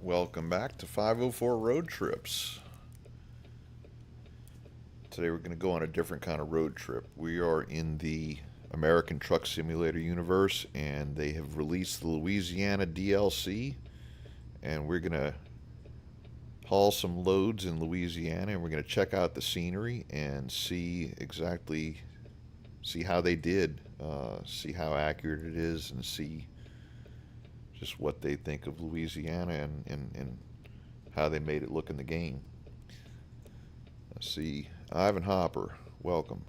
Welcome back to 504 Road Trips. Today we're going to go on a different kind of road trip. We are in the American Truck Simulator universe, and they have released the Louisiana DLC, and we're going to haul some loads in Louisiana, and we're going to check out the scenery and see how they did, see how accurate it is, and see just what they think of Louisiana and how they made it look in the game. Let's see, Ivan Hopper, welcome.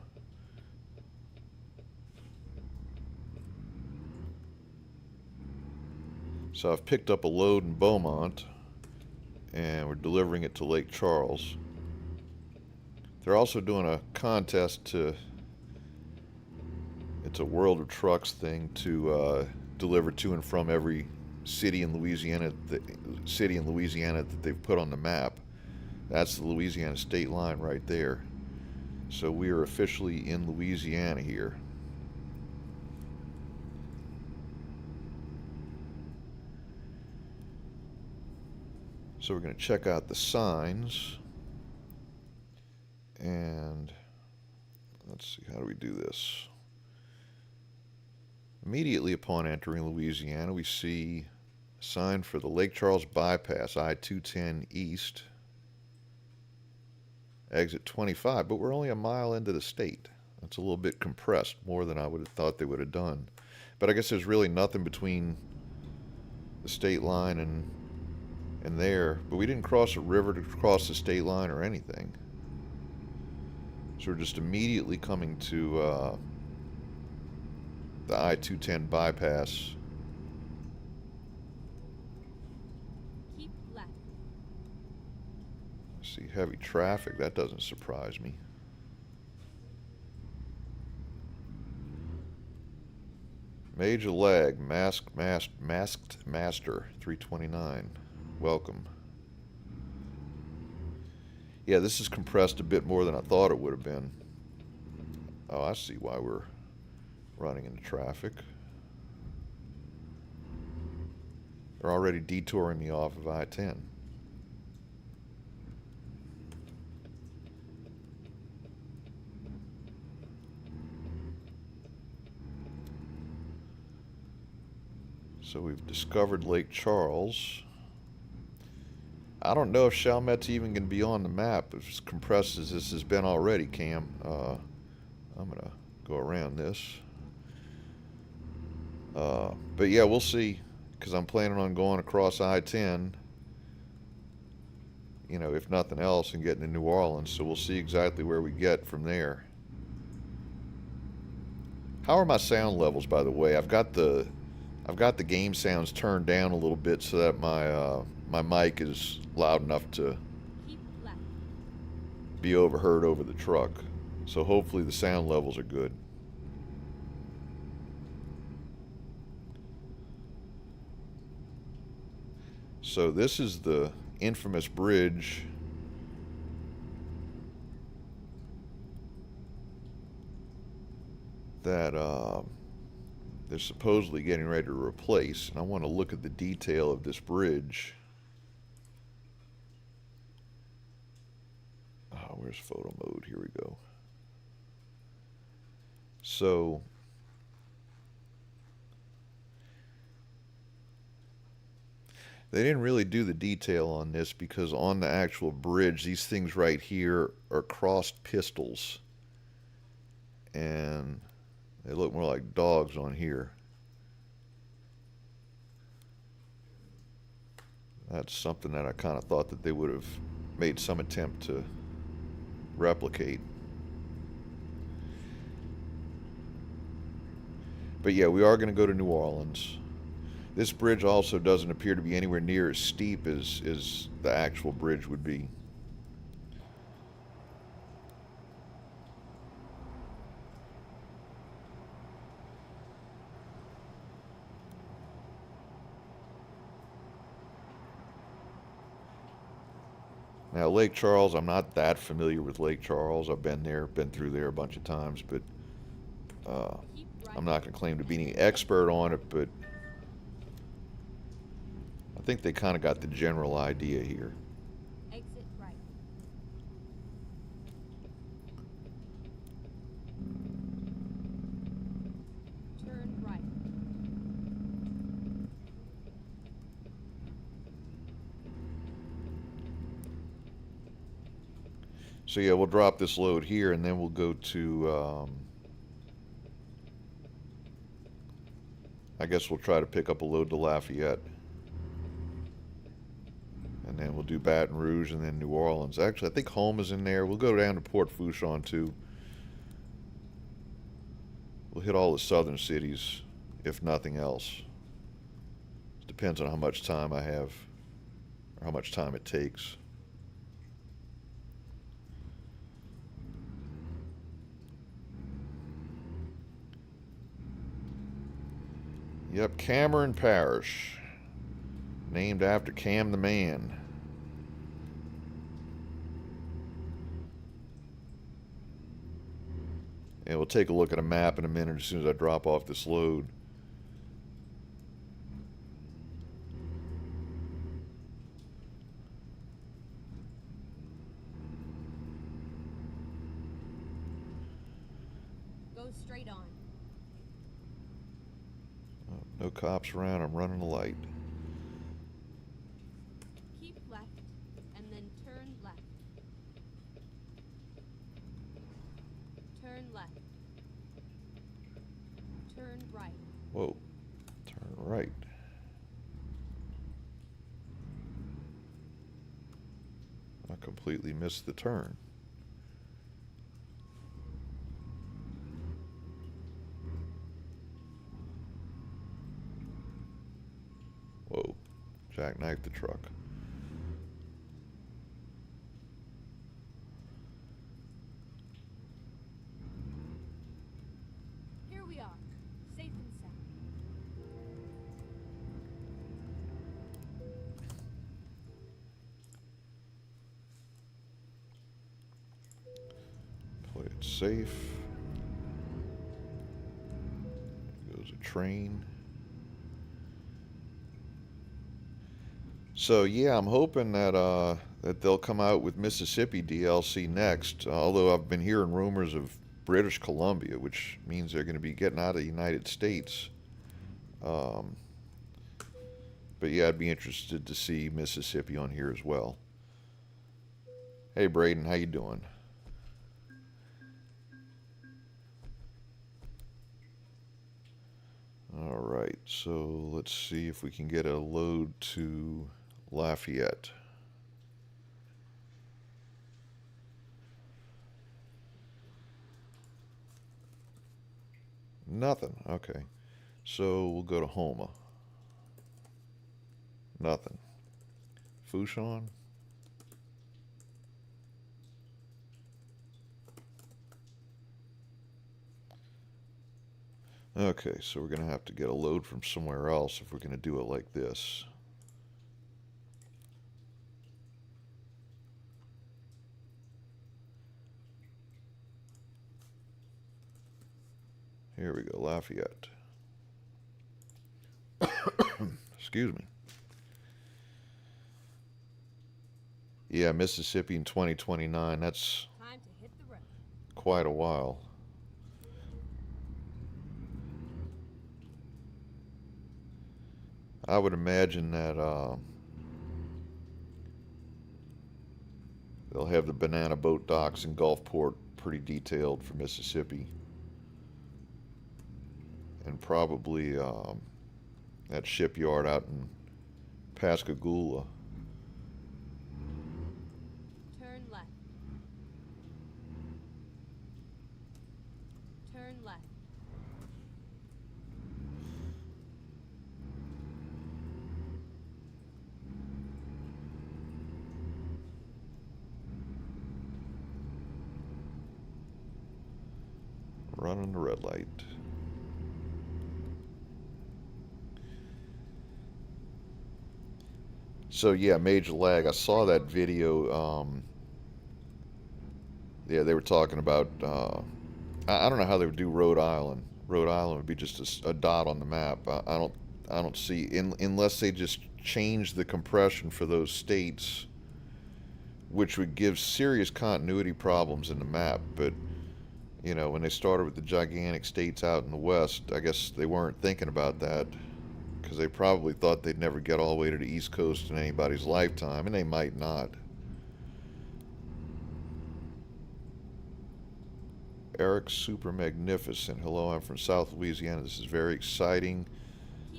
So I've picked up a load in Beaumont, and we're delivering it to Lake Charles. They're also doing a contest it's a World of Trucks thing to deliver to and from every city in Louisiana, that they've put on the map. That's the Louisiana state line right there. So we are officially in Louisiana here. So we're going to check out the signs. And let's see, how do we do this? Immediately upon entering Louisiana, we see a sign for the Lake Charles bypass, I-210 East, exit 25, but we're only a mile into the state. That's a little bit compressed, more than I would have thought they would have done. But I guess there's really nothing between the state line and there. But we didn't cross a river to cross the state line or anything. So we're just immediately coming to the I-210 bypass. Keep left. See heavy traffic. That doesn't surprise me. Major lag. Masked Master 329. Welcome. Yeah, this is compressed a bit more than I thought it would have been. Oh, I see why we're running into traffic. They're already detouring me off of I-10. So we've discovered Lake Charles. I don't know if Chalmette's even going to be on the map as compressed as this has been already, Cam. I'm going to go around this. But yeah, we'll see, because I'm planning on going across I-10, you know, if nothing else, and getting to New Orleans. So we'll see exactly where we get from there. How are my sound levels, by the way? I've got the game sounds turned down a little bit so that my mic is loud enough to be overheard over the truck. So hopefully the sound levels are good. So this is the infamous bridge that they're supposedly getting ready to replace. And I want to look at the detail of this bridge. Oh, where's photo mode? Here we go. So they didn't really do the detail on this, because on the actual bridge, these things right here are crossed pistols. And they look more like dogs on here. That's something that I kind of thought that they would have made some attempt to replicate. But yeah, we are going to go to New Orleans. This bridge also doesn't appear to be anywhere near as steep as the actual bridge would be. Now, Lake Charles, I'm not that familiar with Lake Charles. I've been through there a bunch of times, but I'm not going to claim to be any expert on it, but I think they kind of got the general idea here. Exit right. Turn right. So yeah, we'll drop this load here, and then we'll go to, I guess we'll try to pick up a load to Lafayette. And then we'll do Baton Rouge and then New Orleans. Actually, I think Homa's in there. We'll go down to Port Fourchon too. We'll hit all the southern cities, if nothing else. It depends on how much time I have, or how much time it takes. Yep, Cameron Parish. Named after Cam the Man. And we'll take a look at a map in a minute as soon as I drop off this load. Go straight on. Oh, no cops around. I'm running a light. Keep left, and then turn left. Turn left. Turn right. Whoa. Turn right. I completely missed the turn. Whoa. Jackknifed the truck. Here we are, safe and sound. Play it safe. There goes a train. So yeah, I'm hoping that that they'll come out with Mississippi DLC next. Although I've been hearing rumors of British Columbia, which means they're going to be getting out of the United States. But yeah, I'd be interested to see Mississippi on here as well. Hey Braden, how you doing? All right, so let's see if we can get a load to Lafayette. Nothing. Okay. So we'll go to Homa. Nothing. Fourchon. Okay, so we're going to have to get a load from somewhere else if we're going to do it like this. Here we go, Lafayette. Excuse me. Yeah, Mississippi in 2029. That's Time to hit the road. quite a while. I would imagine that they'll have the banana boat docks in Gulfport pretty detailed for Mississippi. And probably that shipyard out in Pascagoula. Turn left. Turn left. Running the red light. So yeah, major lag. I saw that video. Yeah, they were talking about. I don't know how they would do Rhode Island. Rhode Island would be just a dot on the map. I don't see unless they just change the compression for those states, which would give serious continuity problems in the map. But, you know, when they started with the gigantic states out in the west, I guess they weren't thinking about that, because they probably thought they'd never get all the way to the East Coast in anybody's lifetime, and they might not. Eric Super Magnificent. Hello, I'm from South Louisiana. This is very exciting.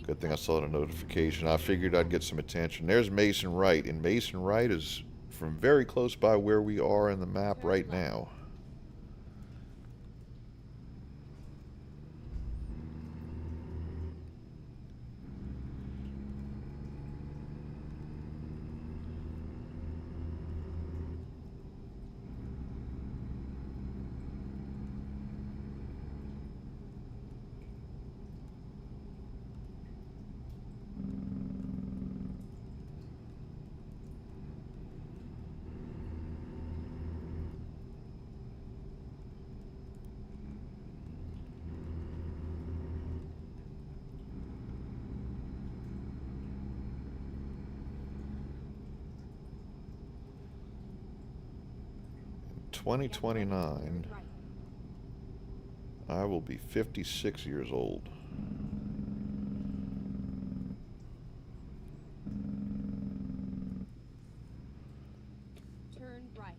Good thing I saw the notification. I figured I'd get some attention. There's Mason Wright, and Mason Wright is from very close by where we are in the map right now. In 2029, I will be 56 years old. Turn right.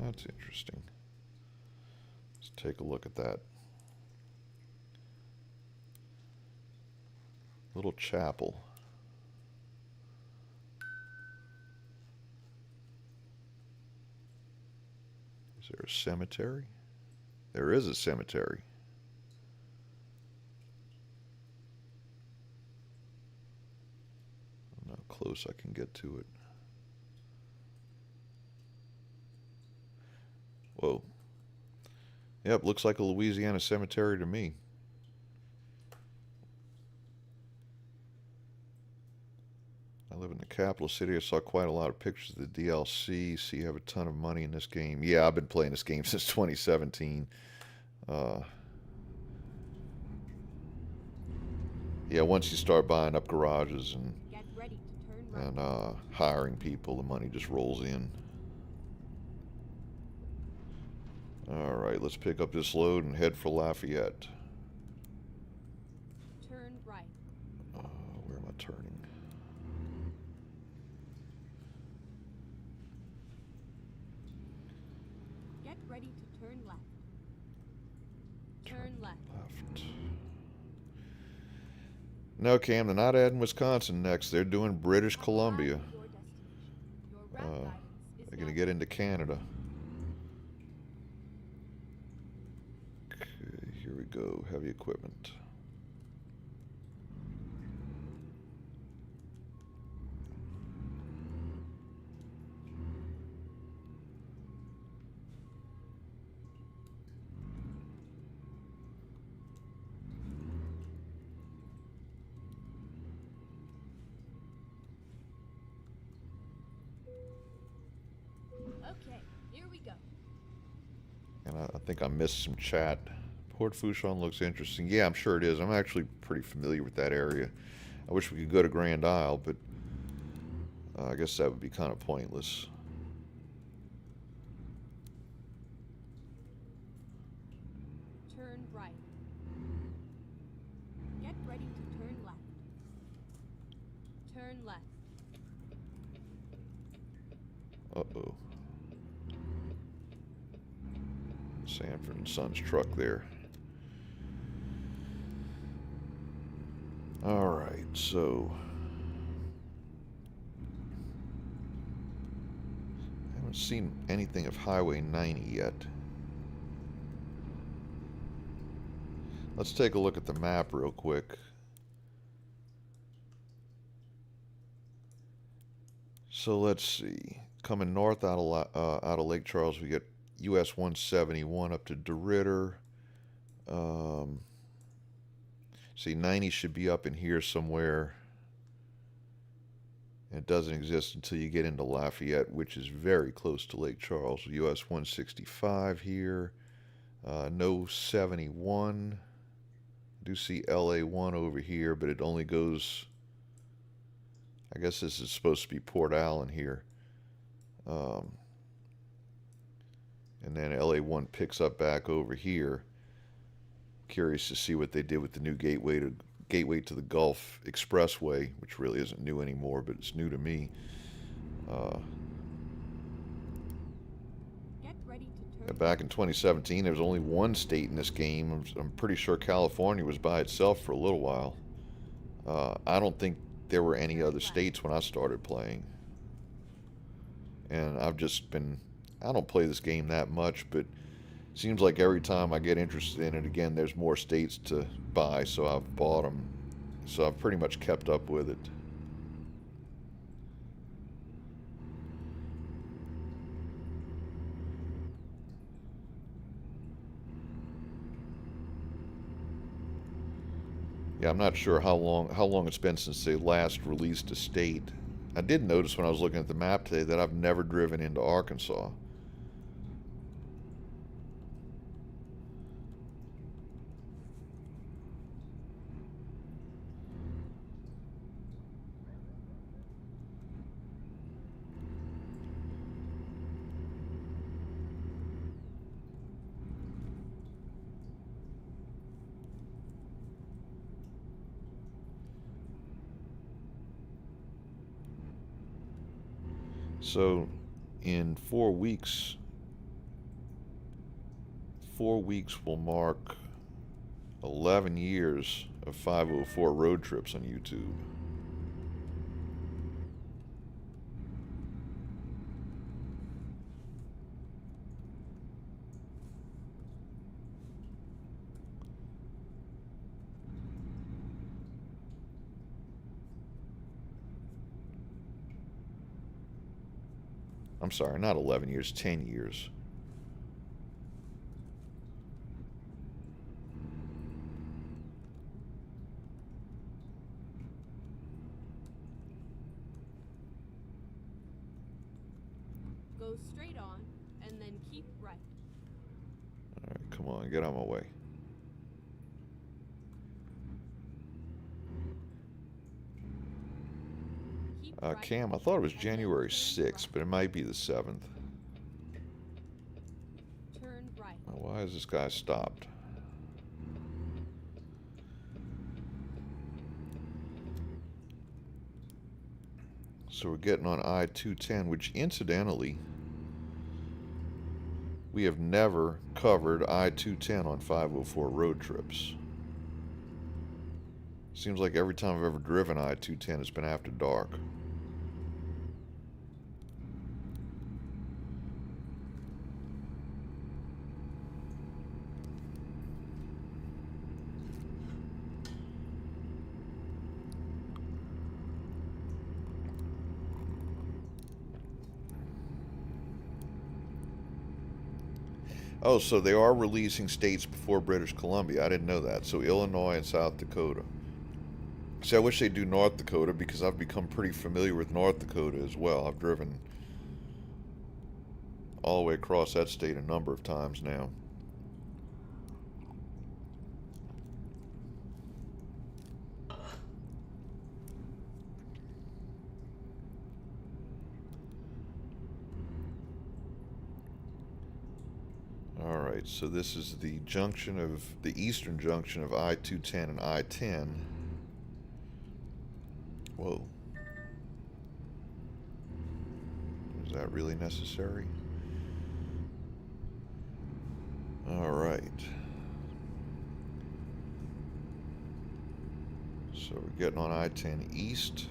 That's interesting. Let's take a look at that. Little chapel. Is there a cemetery? There is a cemetery. I don't know how close I can get to it. Whoa. Yep, looks like a Louisiana cemetery to me. I live in the capital city. I saw quite a lot of pictures of the DLC. See, you have a ton of money in this game. Yeah, I've been playing this game since 2017. Yeah, once you start buying up garages and Get ready to turn right. and hiring people, the money just rolls in. Alright, let's pick up this load and head for Lafayette. Turn right. Where am I turning? Get ready to turn left. Turn left. Left. No, Cam, they're not adding Wisconsin next. They're doing British Columbia. Your destination. Your route guidance is They're going to now get into Canada. Okay, here we go. Heavy equipment. Okay, here we go. And I think I missed some chat. Port Fourchon looks interesting. Yeah, I'm sure it is. I'm actually pretty familiar with that area. I wish we could go to Grand Isle, but I guess that would be kind of pointless. Turn right. Get ready to turn left. Turn left. Uh-oh. Sanford and Son's truck there. Alright, so I haven't seen anything of Highway 90 yet. Let's take a look at the map real quick. So let's see. Coming north out of Lake Charles, we get US 171 up to DeRidder. See, 90 should be up in here somewhere. And it doesn't exist until you get into Lafayette, which is very close to Lake Charles. US 165 here. No 71. I do see LA 1 over here, but it only goes... I guess this is supposed to be Port Allen here. And then LA 1 picks up back over here. Curious to see what they did with the new gateway to the Gulf Expressway, which really isn't new anymore, but it's new to me. Get ready to turn. Back in 2017, there was only one state in this game. I'm pretty sure California was by itself for a little while. I don't think there were any other states when I started playing. And I've just been... I don't play this game that much, but seems like every time I get interested in it again, there's more states to buy, so I've bought them. So I've pretty much kept up with it. Yeah, I'm not sure how long it's been since they last released a state. I did notice when I was looking at the map today that I've never driven into Arkansas. So, in 4 weeks will mark 11 years of 504 road trips on YouTube. I'm sorry, not 11 years, 10 years. Go straight on, and then keep right. All right, come on, get out of my way. Keep right. Cam, I thought it was and then January turn 6th, right. but it might be the 7th. Turn right. Why is this guy stopped? So we're getting on I-210, which incidentally, we have never covered I-210 on 504 road trips. Seems like every time I've ever driven I-210, it's been after dark. Oh, so they are releasing states before British Columbia. I didn't know that. So Illinois and South Dakota. See, I wish they'd do North Dakota because I've become pretty familiar with North Dakota as well. I've driven all the way across that state a number of times now. Alright, so this is the junction of the eastern junction of I-210 and I-10. Whoa. Is that really necessary? Alright. So we're getting on I-10 east.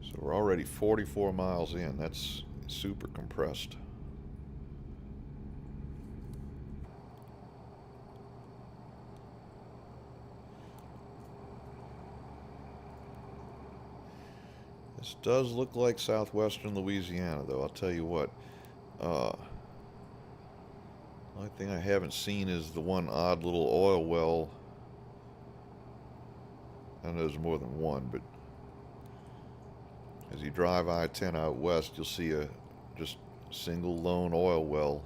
So we're already 44 miles in. That's super compressed. This does look like southwestern Louisiana, though. I'll tell you what. Only thing I haven't seen is the one odd little oil well. I know there's more than one, but as you drive I-10 out west, you'll see a just single lone oil well.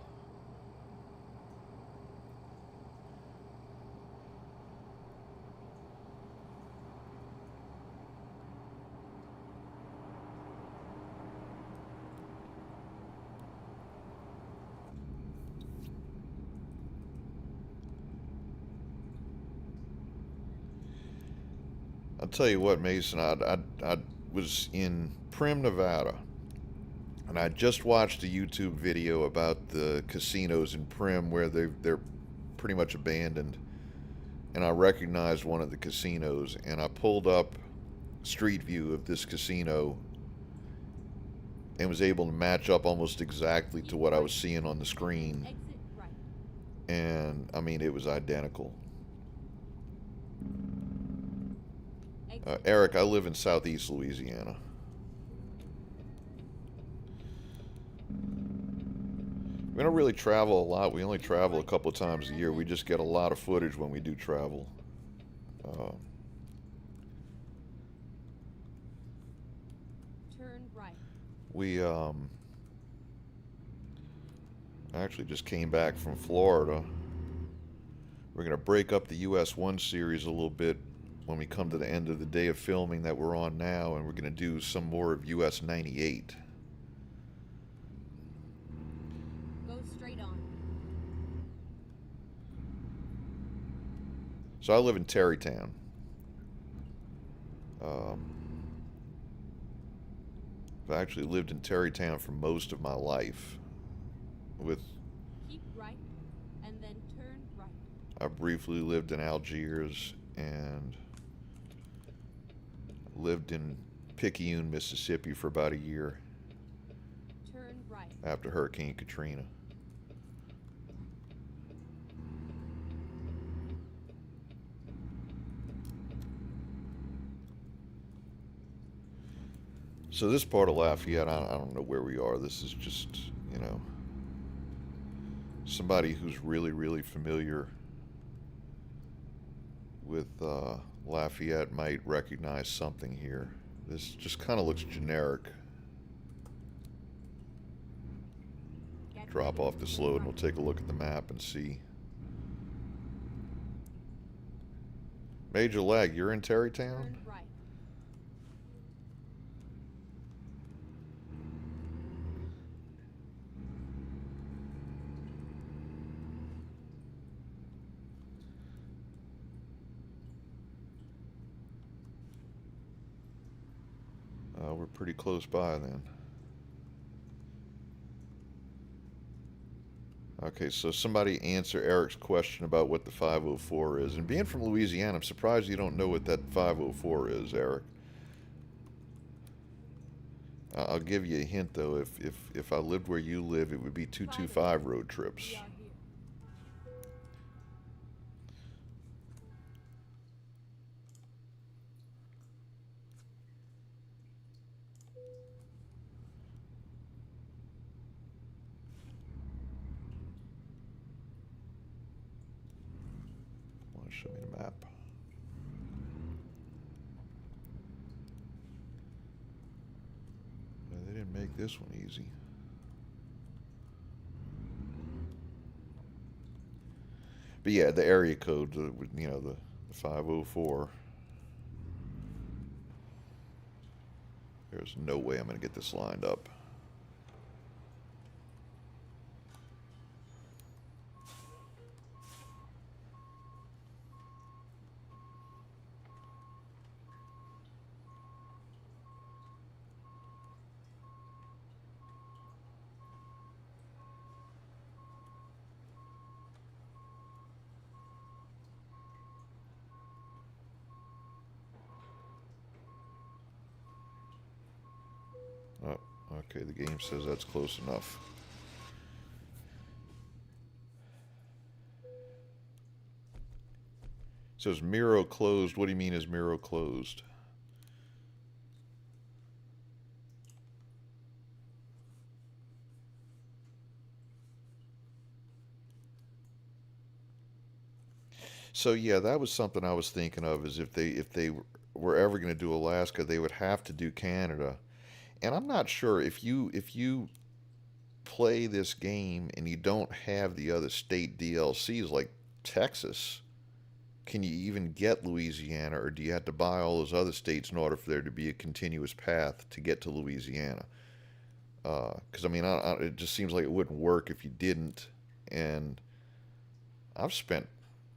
I'll tell you what, Mason, I was in Primm, Nevada, and I just watched a YouTube video about the casinos in Primm where they're pretty much abandoned, and I recognized one of the casinos, and I pulled up Street View of this casino and was able to match up almost exactly to what I was seeing on the screen, Exit right. and I mean, it was identical. Eric, I live in southeast Louisiana. We don't really travel a lot. We only travel a couple of times a year. We just get a lot of footage when we do travel. Turn right. We actually just came back from Florida. We're going to break up the US 1 series a little bit when we come to the end of the day of filming that we're on now, and we're going to do some more of US 98. Go straight on. So I live in Terrytown. I've actually lived in Terrytown for most of my life. Keep right, and then turn right. I briefly lived in Algiers and lived in Picayune, Mississippi for about a year Turn right. after Hurricane Katrina. So this part of Lafayette, I don't know where we are. This is just, you know, somebody who's really, really familiar with Lafayette might recognize something here. This just kind of looks generic. Drop off this load and we'll take a look at the map and see. Major Leg, you're in Terrytown? Turn right. We're pretty close by then. Okay, so somebody answer Eric's question about what the 504 is. And being from Louisiana, I'm surprised you don't know what that 504 is, Eric. I'll give you a hint, though. If I lived where you live, it would be 225 road trips. We are here. Want to show me the map? They didn't make this one easy. But yeah, the area code, you know, the 504. There's no way I'm going to get this lined up. Oh, okay, the game says that's close enough. It says Miro closed. What do you mean is Miro closed? So yeah, that was something I was thinking of. Is if they were ever going to do Alaska, they would have to do Canada. And I'm not sure if you play this game and you don't have the other state DLCs like Texas, can you even get Louisiana, or do you have to buy all those other states in order for there to be a continuous path to get to Louisiana? Because I mean, it just seems like it wouldn't work if you didn't. And I've spent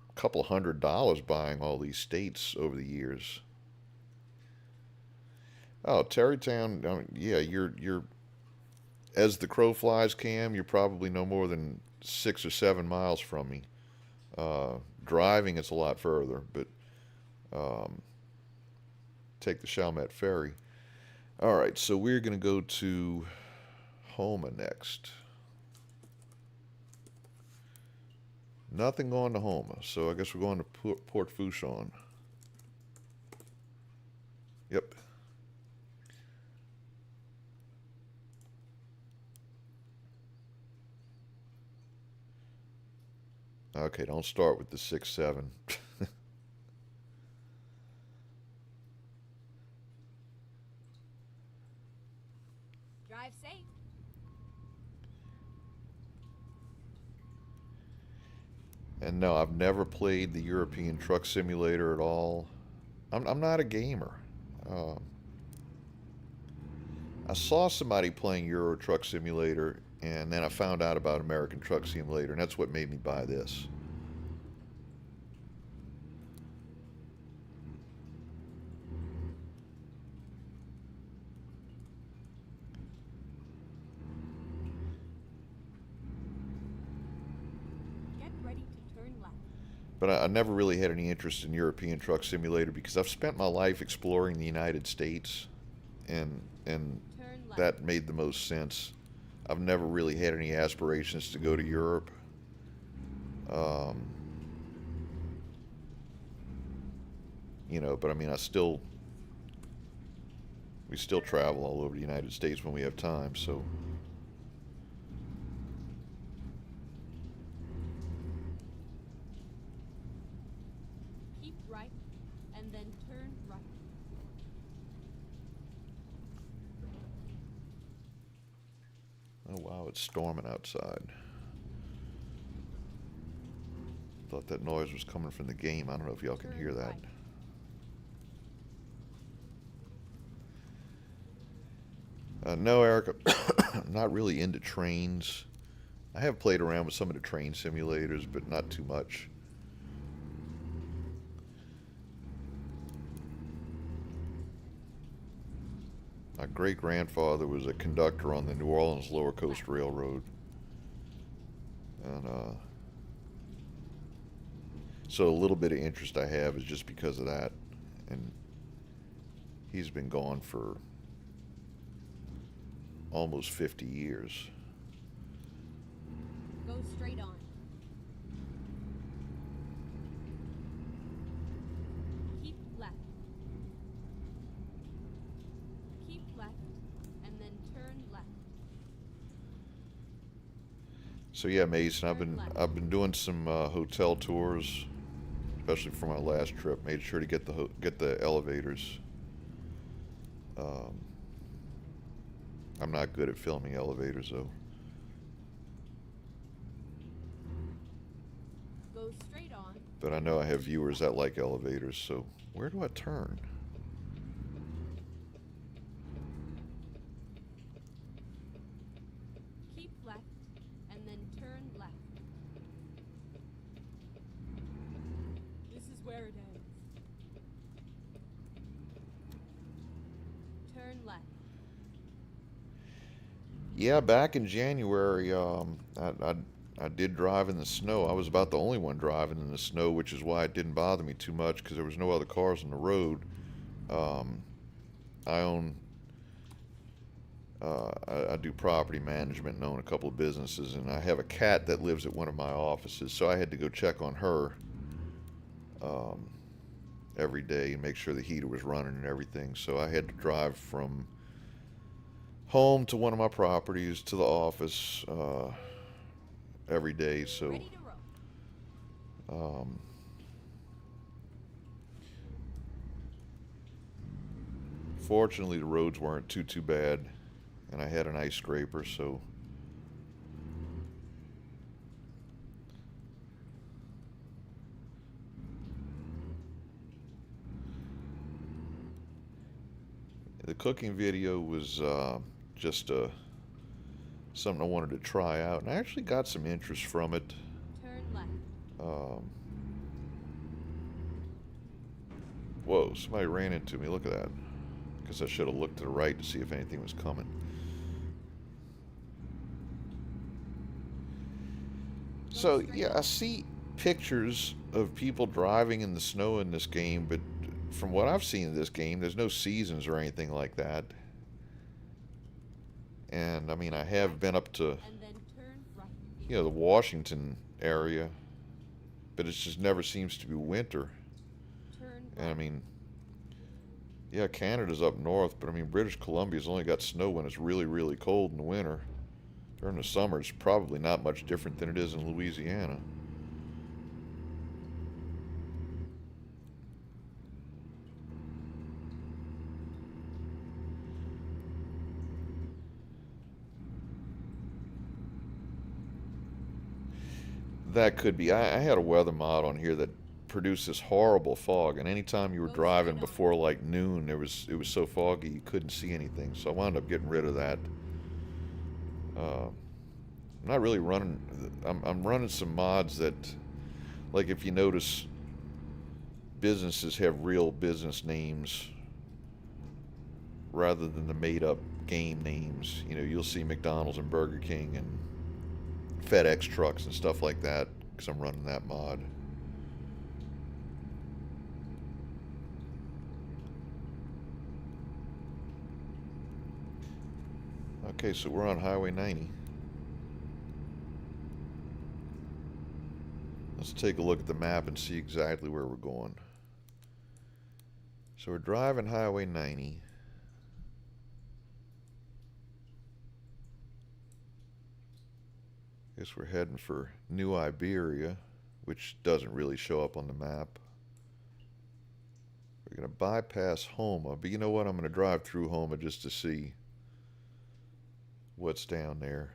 a couple $100 buying all these states over the years. Oh, Terrytown, I mean, yeah, you're as the crow flies, Cam. You're probably no more than 6 or 7 miles from me. Driving, it's a lot further, but um, take the Chalmette Ferry. All right, so we're going to go to Homa next. Nothing going to Homa, so I guess we're going to Port Fourchon. Yep. Okay, don't start with the 6-7. Drive safe. And no, I've never played the European Truck Simulator at all. I'm not a gamer. Uh, I saw somebody playing Euro Truck Simulator, and then I found out about American Truck Simulator, and that's what made me buy this. Get ready to turn left. But I never really had any interest in European Truck Simulator because I've spent my life exploring the United States, and Turn left. that made the most sense. I've never really had any aspirations to go to Europe. Um, but I mean, we still travel all over the United States when we have time, so. Keep right, and then turn right. Oh wow, it's storming outside. Thought that noise was coming from the game. I don't know if y'all can Turn hear that. right. No, Erica, I'm not really into trains. I have played around with some of the train simulators, but not too much. My great grandfather was a conductor on the New Orleans Lower Coast Railroad. And so a little bit of interest I have is just because of that. And he's been gone for almost 50 years. Go straight on. Keep left. Keep left, and then turn left. So yeah, Mason, I've been doing some hotel tours, especially for my last trip. Made sure to get the elevators. I'm not good at filming elevators though. Go straight on. But I know I have viewers that like elevators, so where do I turn? Keep left, and then turn left. This is where it ends. Turn left. Yeah, back in January, I did drive in the snow. I was about the only one driving in the snow, which is why it didn't bother me too much because there was no other cars on the road. I own, I do property management and own a couple of businesses, and I have a cat that lives at one of my offices, so I had to go check on her every day and make sure the heater was running and everything. So I had to drive from home to one of my properties to the office every day. So Ready to roll. Fortunately, the roads weren't too bad, and I had an ice scraper, so the cooking video was just something I wanted to try out, and I actually got some interest from it. Turn left. Um, Whoa, somebody ran into me. Look at that. Guess I should have looked to the right to see if anything was coming. So, yeah, I see pictures of people driving in the snow in this game, but from what I've seen in this game, there's no seasons or anything like that. And, I mean, I have been up to, And then turn right. you know, the Washington area, but it just never seems to be winter. Turn And, I right. mean, yeah, Canada's up north, but I mean, British Columbia's only got snow when it's really cold in the winter. During the summer, it's probably not much different than it is in Louisiana. That could be. I had a weather mod on here that produced this horrible fog, and anytime you were Go driving straight on. before like noon, it was so foggy you couldn't see anything. So I wound up getting rid of that. I'm not really running. I'm running some mods that, like, if you notice, businesses have real business names rather than the made-up game names. You know, you'll see McDonald's and Burger King and FedEx trucks and stuff like that because I'm running that mod. Okay, so we're on Highway 90. Let's take a look at the map and see exactly where we're going. So we're driving Highway 90. Guess we're heading for New Iberia, which doesn't really show up on the map. We're going to bypass Homa, but you know what? I'm going to drive through Homa just to see what's down there.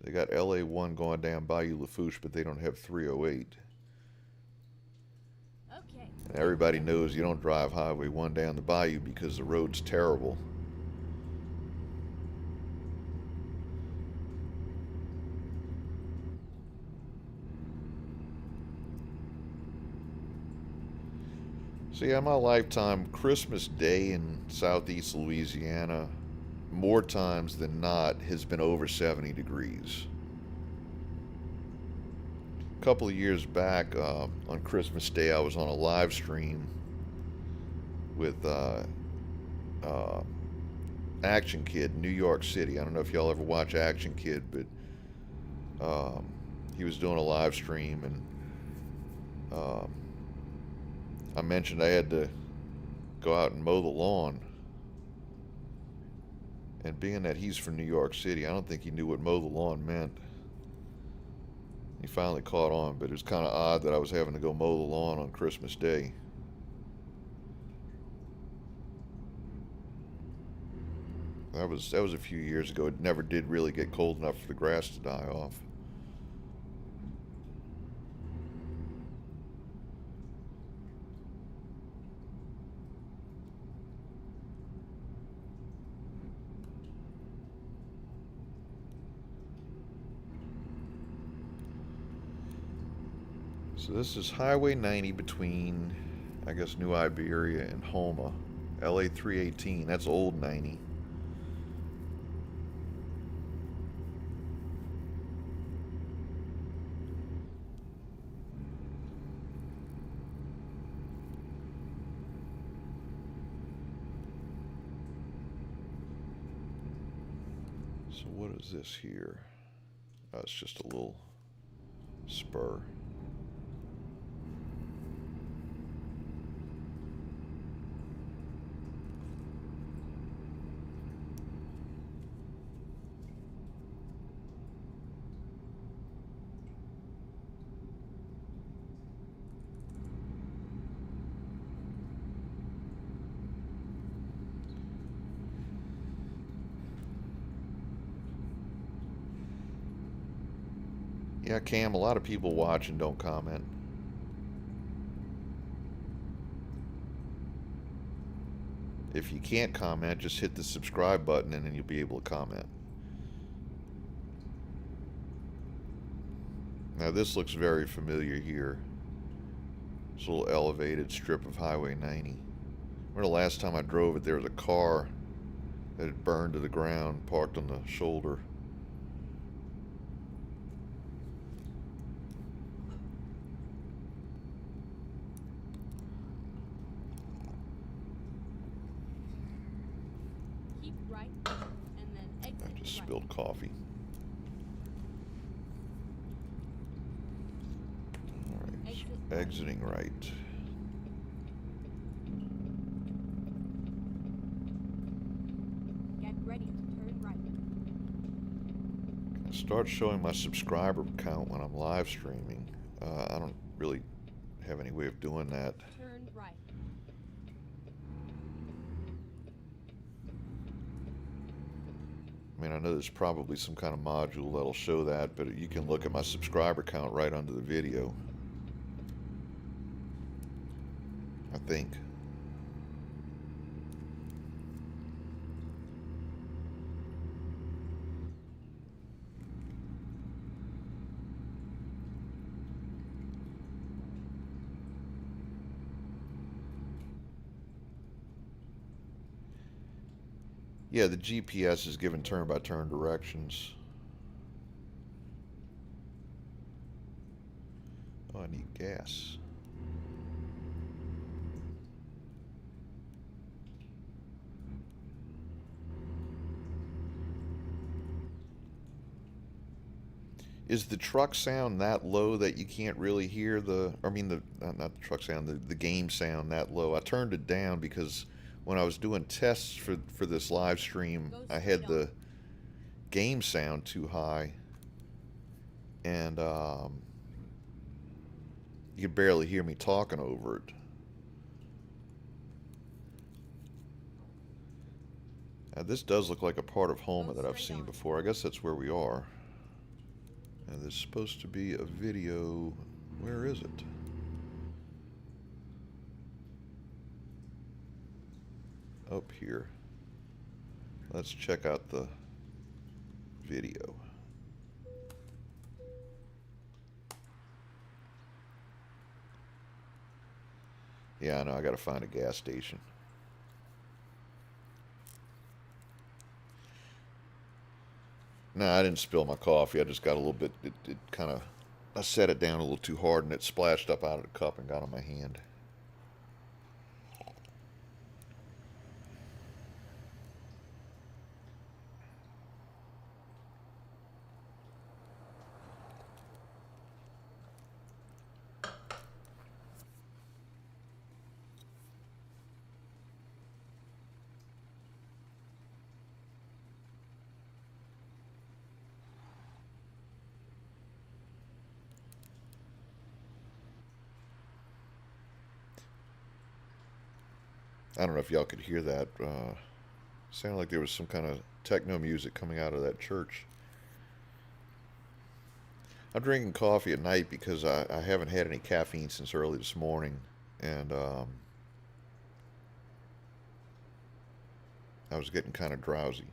They got LA1 going down Bayou Lafourche, but they don't have 308. Okay. And everybody knows you don't drive Highway 1 down the bayou because the road's terrible. So yeah, my lifetime, Christmas Day in southeast Louisiana, more times than not, has been over 70 degrees. A couple of years back, on Christmas Day, I was on a live stream with Action Kid, New York City. I don't know if y'all ever watch Action Kid, but he was doing a live stream, and I mentioned I had to go out and mow the lawn. And being that he's from New York City, I don't think he knew what mow the lawn meant. He finally caught on, but it was kind of odd that I was having to go mow the lawn on Christmas Day. That was a few years ago. It never did really get cold enough for the grass to die off. So this is Highway 90 between, I guess, New Iberia and Homa. LA 318, that's old 90. So what is this here? Oh, it's just a little spur. Yeah, Cam, a lot of people watch and don't comment. If you can't comment, just hit the subscribe button and then you'll be able to comment. Now this looks very familiar here. This little elevated strip of Highway 90. Remember the last time I drove it, there was a car that had burned to the ground, parked on the shoulder. Keep right, and then exit I just right. spilled coffee. Alright, Exit so exiting right. Get ready to turn right. I start showing my subscriber count when I'm live streaming. I don't really have any way of doing that. Turn right. I mean, I know there's probably some kind of module that'll show that, but you can look at my subscriber count right under the video. I think. Yeah, the GPS is given turn-by-turn directions. Oh, I need gas. Is the truck sound that low that you can't really hear the, I mean, not the truck sound, the game sound that low? I turned it down because when I was doing tests for this live stream, I had the game sound too high, and you could barely hear me talking over it. This does look like a part of Homa that I've seen before. I guess that's where we are. And there's supposed to be a video. Where is it? Up here. Let's check out the video. Yeah, I know. I gotta find a gas station. No, I didn't spill my coffee. I just got a little bit, it kind of, I set it down a little too hard and it splashed up out of the cup and got on my hand. I don't know if y'all could hear that. Sounded like there was some kind of techno music coming out of that church. I'm drinking coffee at night because I haven't had any caffeine since early this morning. And I was getting kind of drowsy.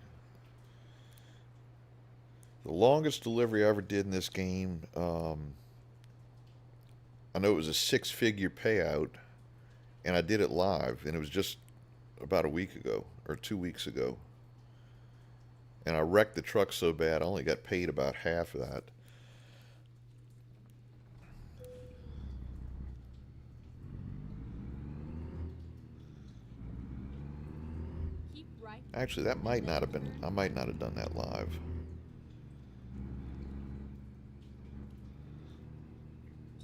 The longest delivery I ever did in this game, I know it was a 6-figure payout. And I did it live, and it was just about a week ago, or 2 weeks ago. And I wrecked the truck so bad, I only got paid about half of that. Keep right. Actually, that might not have been, I might not have done that live.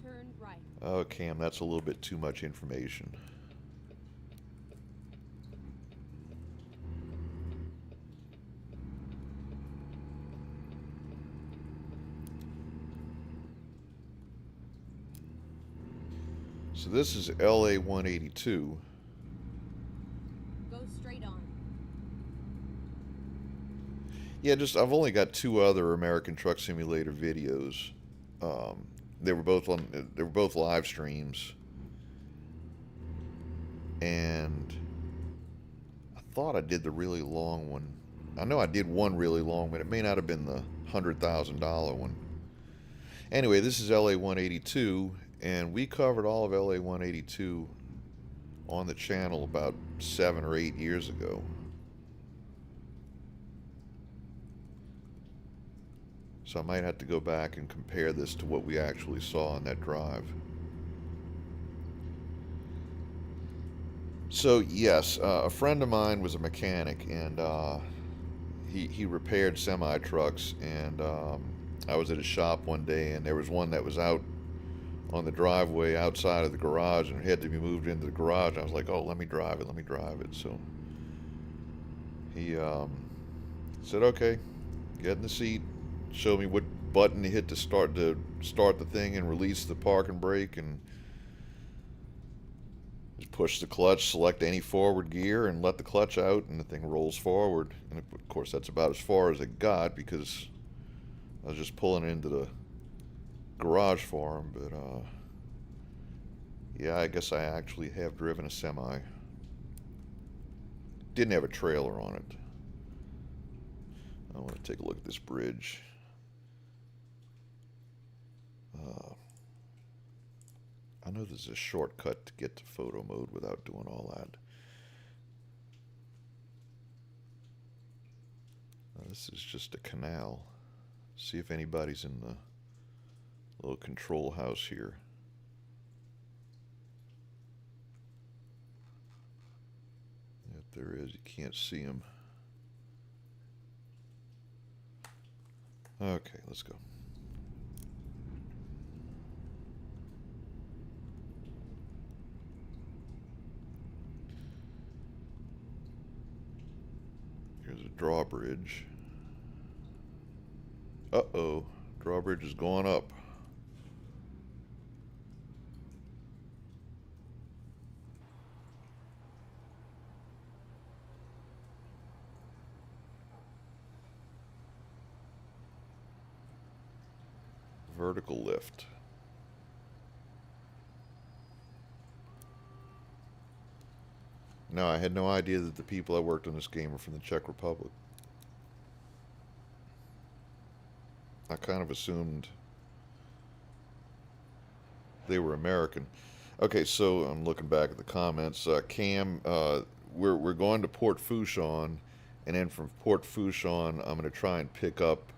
Turn right. Oh, Cam, that's a little bit too much information. So this is LA 182. Go straight on. Yeah, just I've only got 2 other American Truck Simulator videos. They were both on. They were both live streams, and I thought I did the really long one. I know I did one really long, but it may not have been the $100,000 one. Anyway, this is LA 182, and we covered all of LA 182 on the channel about 7 or 8 years ago. So I might have to go back and compare this to what we actually saw on that drive. So yes, a friend of mine was a mechanic, and he repaired semi trucks. And I was at his shop one day, and there was one that was out on the driveway outside of the garage, and it had to be moved into the garage. I was like, "Oh, let me drive it. Let me drive it." So he said, "Okay, get in the seat." Showed me what button to hit to start the thing and release the parking brake, and just push the clutch, select any forward gear, and let the clutch out, and the thing rolls forward. And of course, that's about as far as it got because I was just pulling it into the garage for him. But yeah, I guess I actually have driven a semi. Didn't have a trailer on it. I want to take a look at this bridge. I know there's a shortcut to get to photo mode without doing all that. Now, this is just a canal. See if anybody's in the little control house here. If there is, you can't see them. Okay, let's go. Here's a drawbridge. Uh-oh, drawbridge is going up. Vertical lift. No, I had no idea that the people that worked on this game were from the Czech Republic. I kind of assumed they were American. Okay, so I'm looking back at the comments. Cam, we're going to Port Fourchon, and then from Port Fourchon, I'm going to try and pick up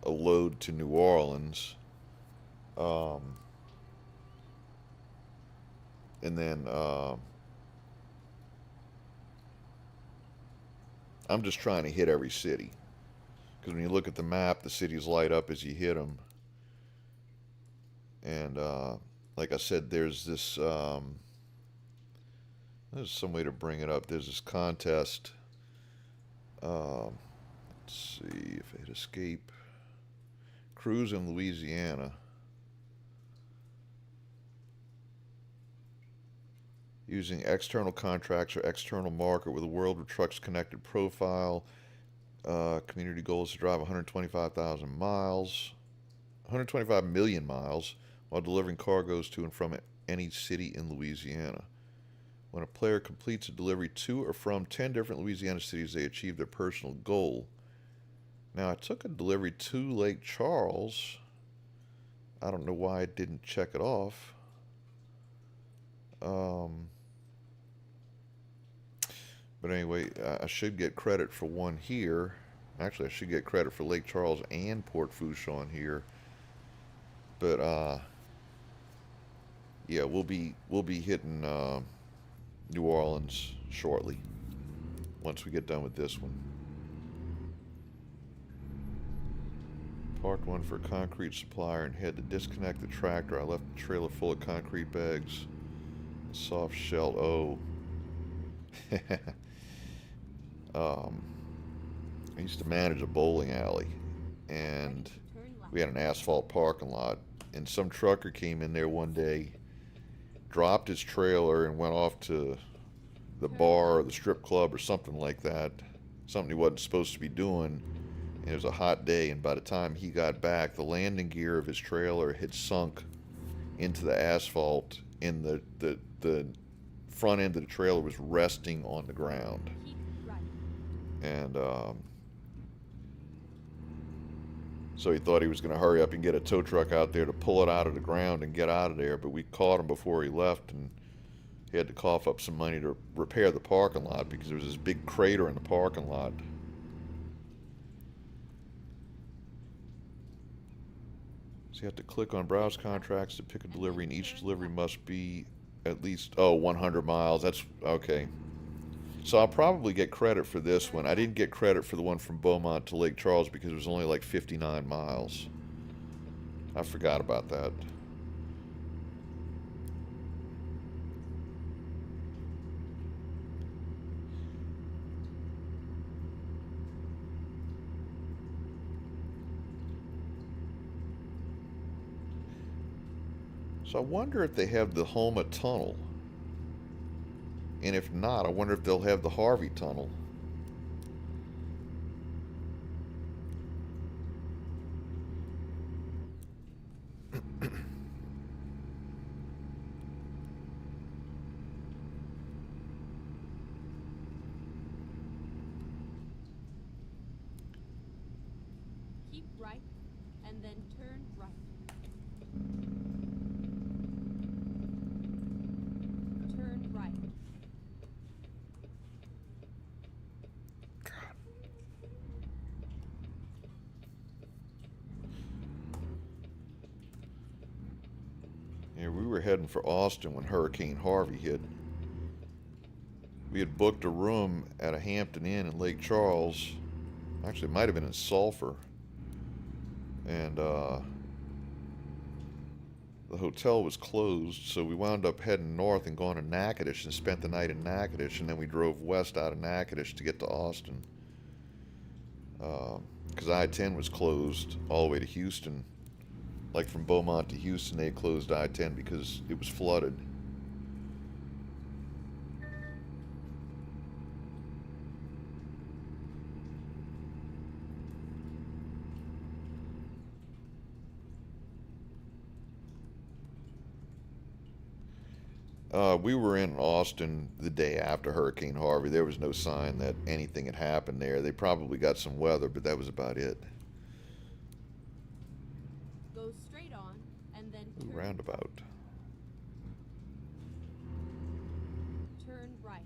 a load to New Orleans. And then I'm just trying to hit every city, because when you look at the map, the cities light up as you hit them. And like I said, there's this there's some way to bring it up. There's this contest. Let's see if I hit escape. Cruise in Louisiana. Using external contracts or external market with a world of trucks connected profile. Community goal is to drive 125,000 miles, 125 million miles, while delivering cargoes to and from any city in Louisiana. When a player completes a delivery to or from 10 different Louisiana cities, they achieve their personal goal. Now, I took a delivery to Lake Charles. I don't know why I didn't check it off. But anyway, I should get credit for one here. Actually, I should get credit for Lake Charles and Port Fourchon here. But yeah, we'll be hitting New Orleans shortly once we get done with this one. Parked one for a concrete supplier and had to disconnect the tractor. I left the trailer full of concrete bags. Soft shell. Oh. I used to manage a bowling alley, and we had an asphalt parking lot, and some trucker came in there one day, dropped his trailer, and went off to the bar or the strip club or something like that, something he wasn't supposed to be doing, And it was a hot day, and by the time he got back, the landing gear of his trailer had sunk into the asphalt, and the front end of the trailer was resting on the ground. Keep right. And so he thought he was going to hurry up and get a tow truck out there to pull it out of the ground and get out of there, but we caught him before he left, and he had to cough up some money to repair the parking lot because there was this big crater in the parking lot. So you have to click on Browse Contracts to pick a delivery, and each delivery must be at least, 100 miles. That's okay. So I'll probably get credit for this one. I didn't get credit for the one from Beaumont to Lake Charles because it was only like 59 miles. I forgot about that. So I wonder if they have the Homa Tunnel. And if not, I wonder if they'll have the Harvey Tunnel. Keep right, and then turn right. Turn right. Yeah, we were heading for Austin when Hurricane Harvey hit. We had booked a room at a Hampton Inn in Lake Charles. Actually, it might have been in Sulphur. And the hotel was closed, so we wound up heading north and going to Natchitoches and spent the night in Natchitoches, and then we drove west out of Natchitoches to get to Austin. Because I-10 was closed all the way to Houston. Like from Beaumont to Houston, they closed I-10 because it was flooded. We were in Austin the day after Hurricane Harvey. There was no sign that anything had happened there. They probably got some weather, but that was about it. Go straight on, and then Ooh, turn roundabout. Turn right.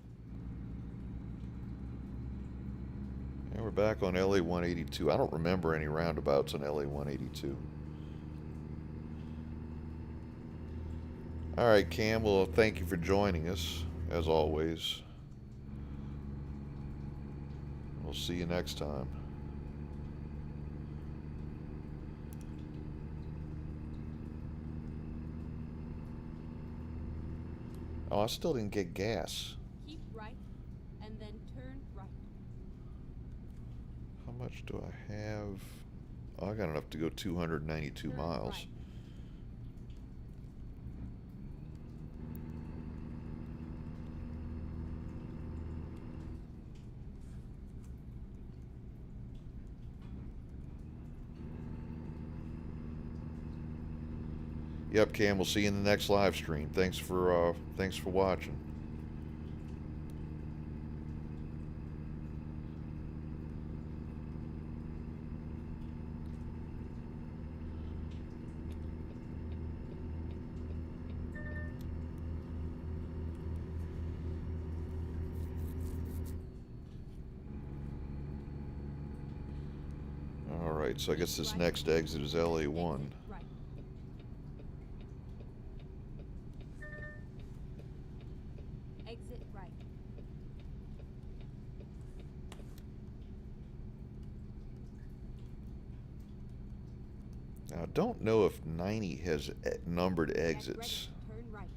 And we're back on LA 182. I don't remember any roundabouts on LA 182. All right, Cam, well, thank you for joining us, as always. We'll see you next time. Oh, I still didn't get gas. Keep right, and then turn right. How much do I have? Oh, I got enough to go 292 Turn miles. right. Yep, Cam, we'll see you in the next live stream. Thanks for watching. All right, so I guess this next exit is LA1. Exit right. Exit right. Now, I don't know if 90 has numbered Get ready, exits, turn right.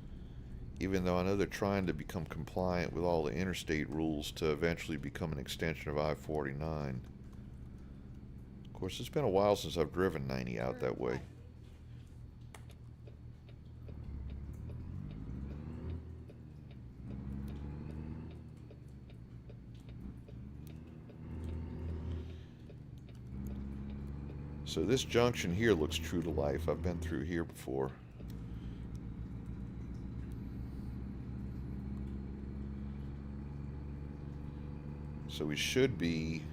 even though I know they're trying to become compliant with all the interstate rules to eventually become an extension of I-49. Of course, it's been a while since I've driven 90 out Turn that way. right. So this junction here looks true to life. I've been through here before. So we should be...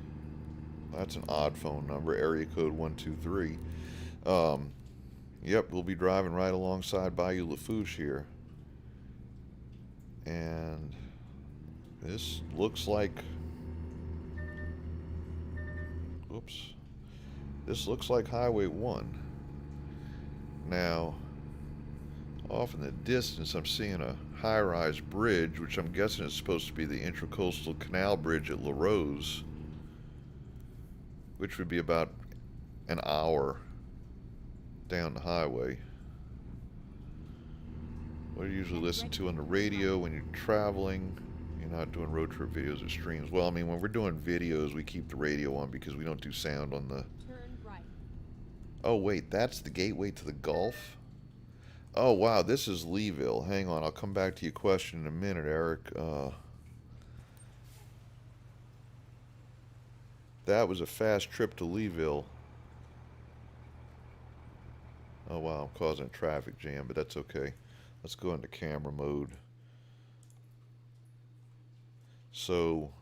That's an odd phone number, area code 123. Yep, we'll be driving right alongside Bayou Lafourche here. And this looks like... Oops. This looks like Highway 1. Now, off in the distance, I'm seeing a high-rise bridge, which I'm guessing is supposed to be the Intracoastal Canal Bridge at La Rose, which would be about an hour down the highway. What do you usually listen to on the radio when you're traveling? You're not doing road trip videos or streams. Well, I mean, when we're doing videos, we keep the radio on because we don't do sound on the... Turn right. Oh, wait, that's the gateway to the Gulf? Oh, wow, this is Leeville. Hang on, I'll come back to your question in a minute, Eric. That was a fast trip to Leeville. Oh, wow, I'm causing a traffic jam, but that's okay. Let's go into camera mode. So,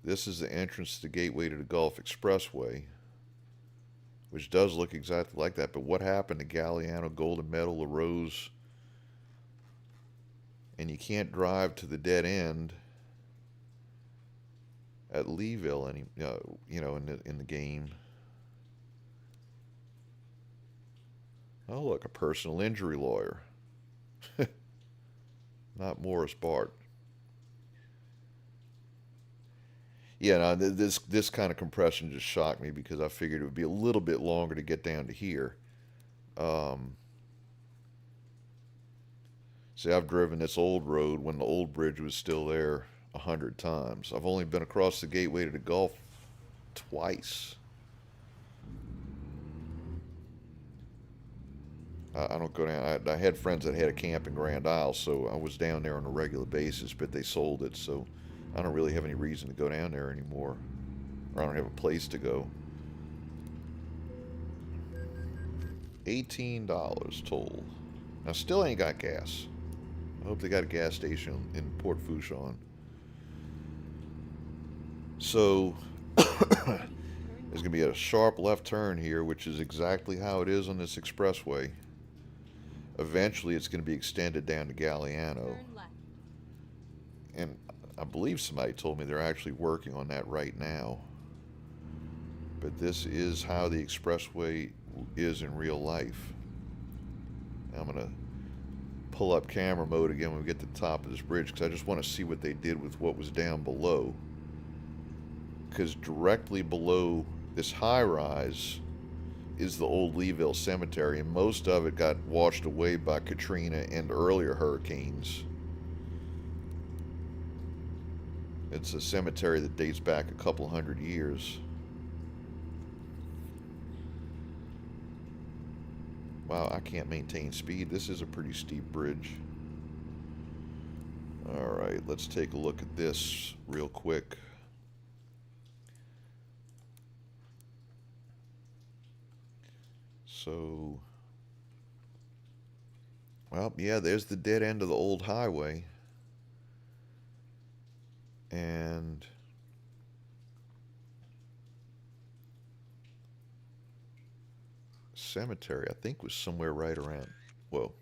this is the entrance to the gateway to the Gulf Expressway, which does look exactly like that. But what happened to Galliano, Golden Meadow, La Rose? And you can't drive to the dead end at Leeville in the game. Oh, look, a personal injury lawyer. Not Morris Bart. Yeah, no, this kind of compression just shocked me because I figured it would be a little bit longer to get down to here. See, I've driven this old road when the old bridge was still there 100 times. I've only been across the gateway to the Gulf twice. I don't go down. I had friends that had a camp in Grand Isle, so I was down there on a regular basis, but they sold it, so I don't really have any reason to go down there anymore. Or I don't have a place to go. $18 toll. Now, still ain't got gas. I hope they got a gas station in Port Fourchon. So, there's going to be a sharp left turn here, which is exactly how it is on this expressway. Eventually, it's going to be extended down to Galliano. Turn left. And I believe somebody told me they're actually working on that right now. But this is how the expressway is in real life. Now I'm going to pull up camera mode again when we get to the top of this bridge, because I just want to see what they did with what was down below. Because directly below this high-rise is the old Leeville Cemetery, and most of it got washed away by Katrina and earlier hurricanes. It's a cemetery that dates back a couple hundred years. Wow, I can't maintain speed. This is a pretty steep bridge. Alright, let's take a look at this real quick. So, well, yeah, there's the dead end of the old highway. And cemetery, I think, was somewhere right around, whoa,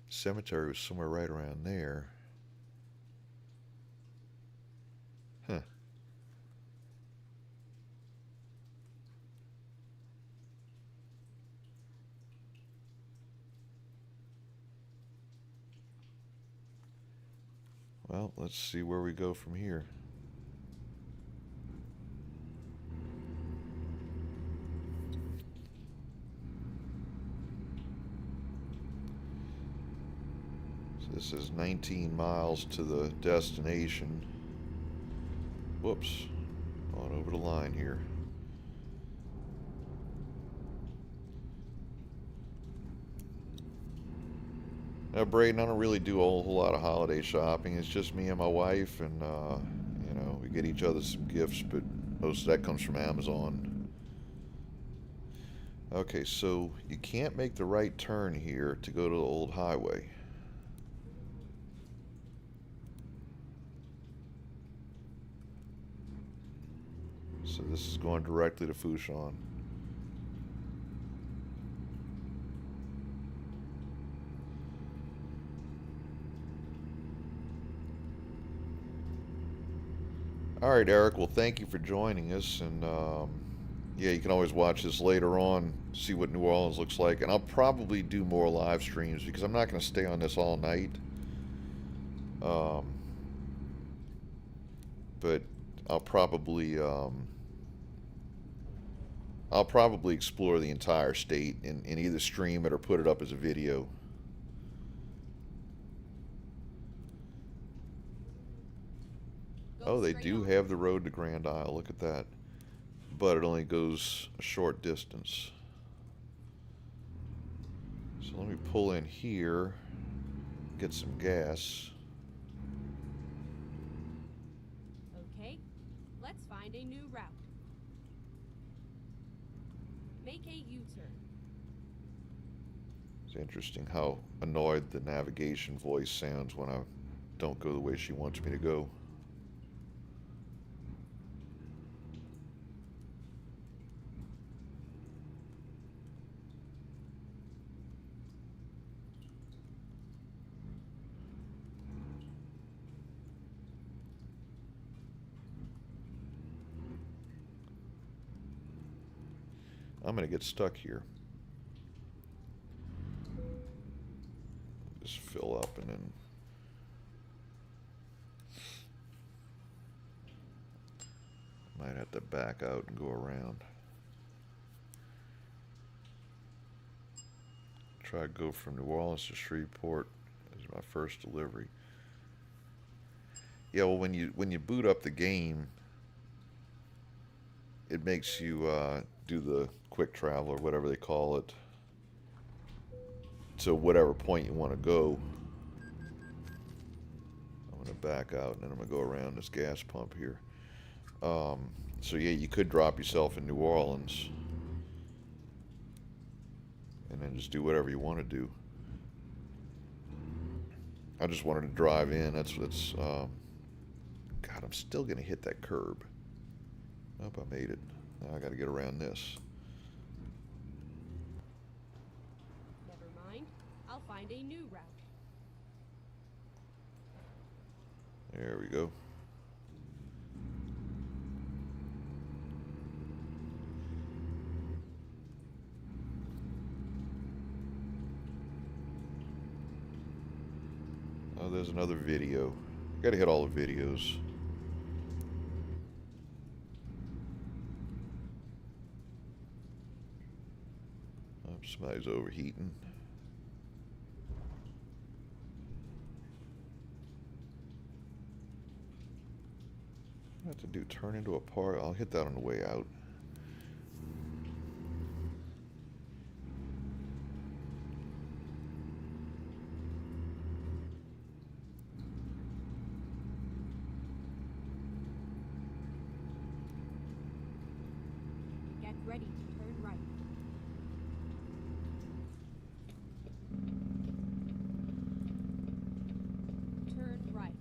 cemetery was somewhere right around there. Huh. Well, let's see where we go from here. So this is 19 miles to the destination. Whoops. On over the line here. Now, Braden, I don't really do a whole lot of holiday shopping. It's just me and my wife, and, we get each other some gifts, but most of that comes from Amazon. Okay, so you can't make the right turn here to go to the old highway. So this is going directly to Fushan. All right, Eric. Well, thank you for joining us, and yeah, you can always watch this later on, see what New Orleans looks like, and I'll probably do more live streams because I'm not going to stay on this all night. Um, but I'll probably explore the entire state and either stream it or put it up as a video. Go Oh, they straight do on. have the road to Grand Isle. Look at that. But it only goes a short distance. So let me pull in here, get some gas. Okay, let's find a new route. Make a U-turn. It's interesting how annoyed the navigation voice sounds when I don't go the way she wants me to go. I'm going to get stuck here. Just fill up and then... might have to back out and go around. Try to go from New Orleans to Shreveport as my first delivery. Yeah, well, when you boot up the game, it makes you do the quick travel or whatever they call it to whatever point you want to go. I'm going to back out and then I'm going to go around this gas pump here. So yeah, you could drop yourself in New Orleans and then just do whatever you want to do. I just wanted to drive in. That's God, I'm still going to hit that curb. Nope, I made it. Now I got to get around this. Never mind, I'll find a new route. There we go. Oh, there's another video. Got to hit all the videos. Oh, somebody's overheating. I have to do turn into a part. I'll hit that on the way out. Get ready to turn right. Turn right.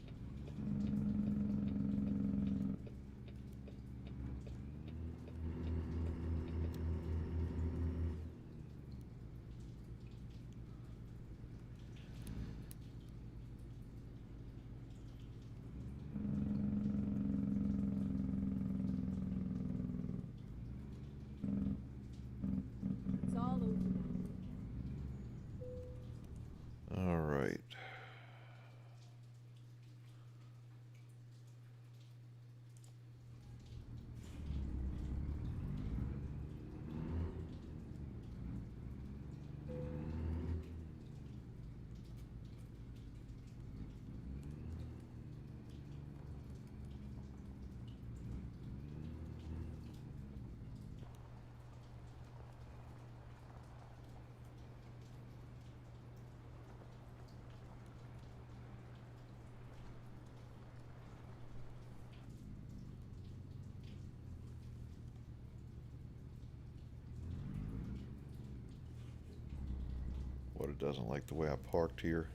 it doesn't like the way I parked here.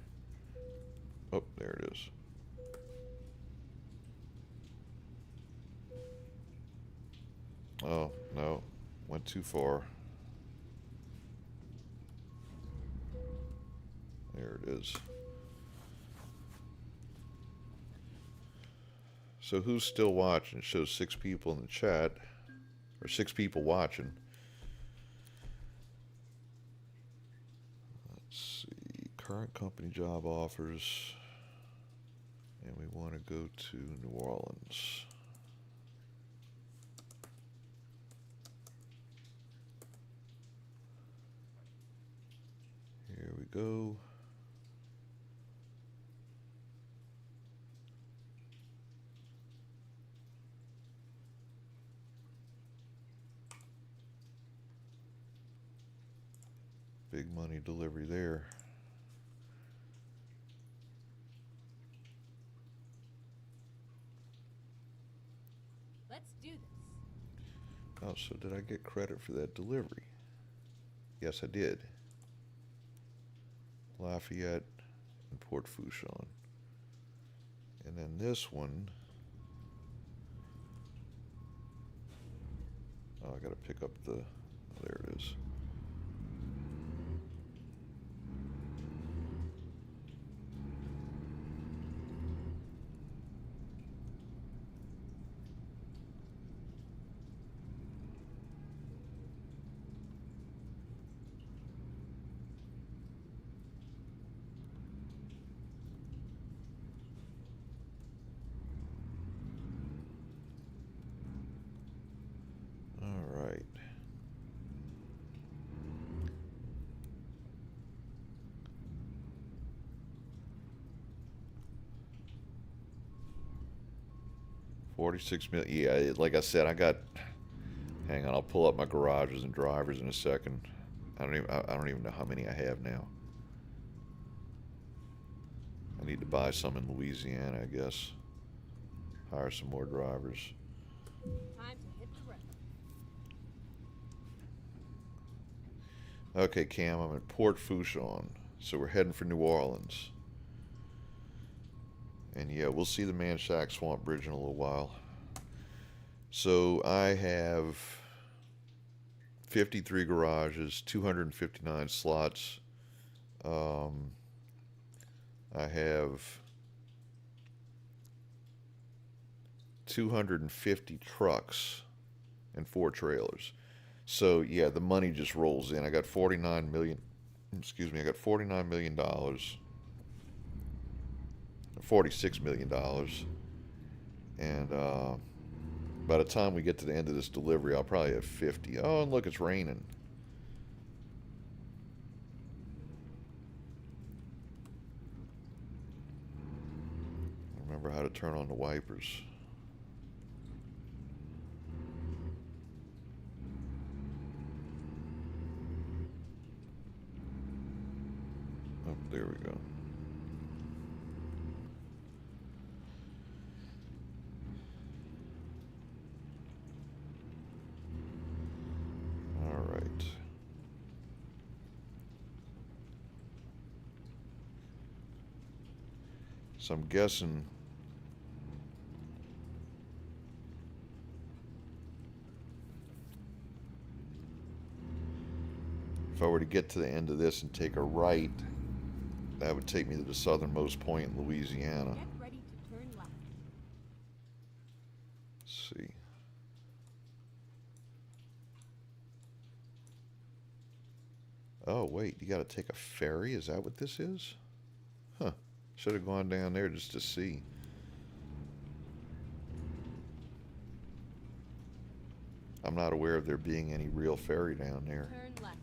Oh, there it is. Oh, no. Went too far. There it is. So who's still watching? It shows 6 people in the chat. Or 6 people watching. Let's see. Current company job offers. And we want to go to New Orleans. Here we go. Big money delivery there. Let's do this. Oh, so did I get credit for that delivery? Yes, I did. Lafayette and Port Fourchon. And then this one. Oh, I gotta pick up the. Oh, there it is. All right. $46 million. Yeah, like I said, I got. Hang on, I'll pull up my garages and drivers in a second. I don't even know how many I have now. I need to buy some in Louisiana, I guess. Hire some more drivers. Time to hit the road. Okay, Cam, I'm at Port Fourchon, so we're heading for New Orleans. And yeah, we'll see the Manchac Swamp Bridge in a little while. So I have 53 garages, 259 slots. I have 250 trucks and 4 trailers. So yeah, the money just rolls in. I got 49 million. Excuse me. I got $49 million. $46 million. And by the time we get to the end of this delivery, I'll probably have 50. Oh, and look, it's raining. Remember how to turn on the wipers. Oh, there we go. All right. So I'm guessing if I were to get to the end of this and take a right, that would take me to the southernmost point in Louisiana. Get ready to turn left. Let's see. Oh, wait, you got to take a ferry? Is that what this is? Huh. Should have gone down there just to see. I'm not aware of there being any real ferry down there. Turn left.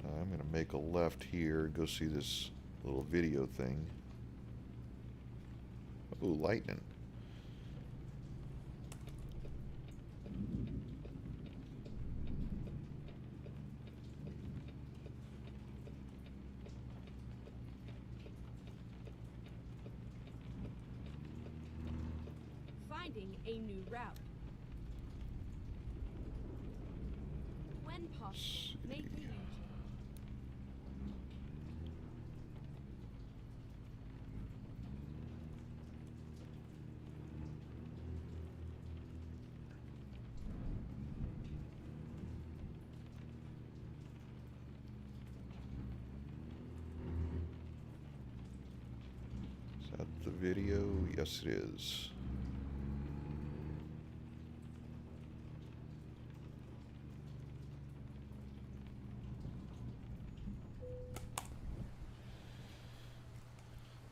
I'm going to make a left here and go see this little video thing. Ooh, lightning. finding a new route. When possible, make a U-turn. Is that the video? Yes, it is.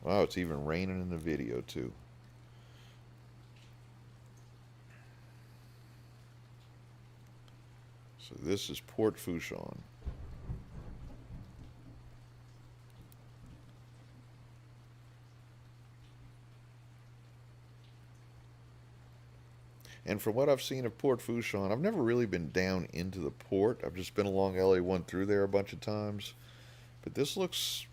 Wow, it's even raining in the video, too. So this is Port Fourchon. And from what I've seen of Port Fourchon, I've never really been down into the port. I've just been along LA1 through there a bunch of times. But this looks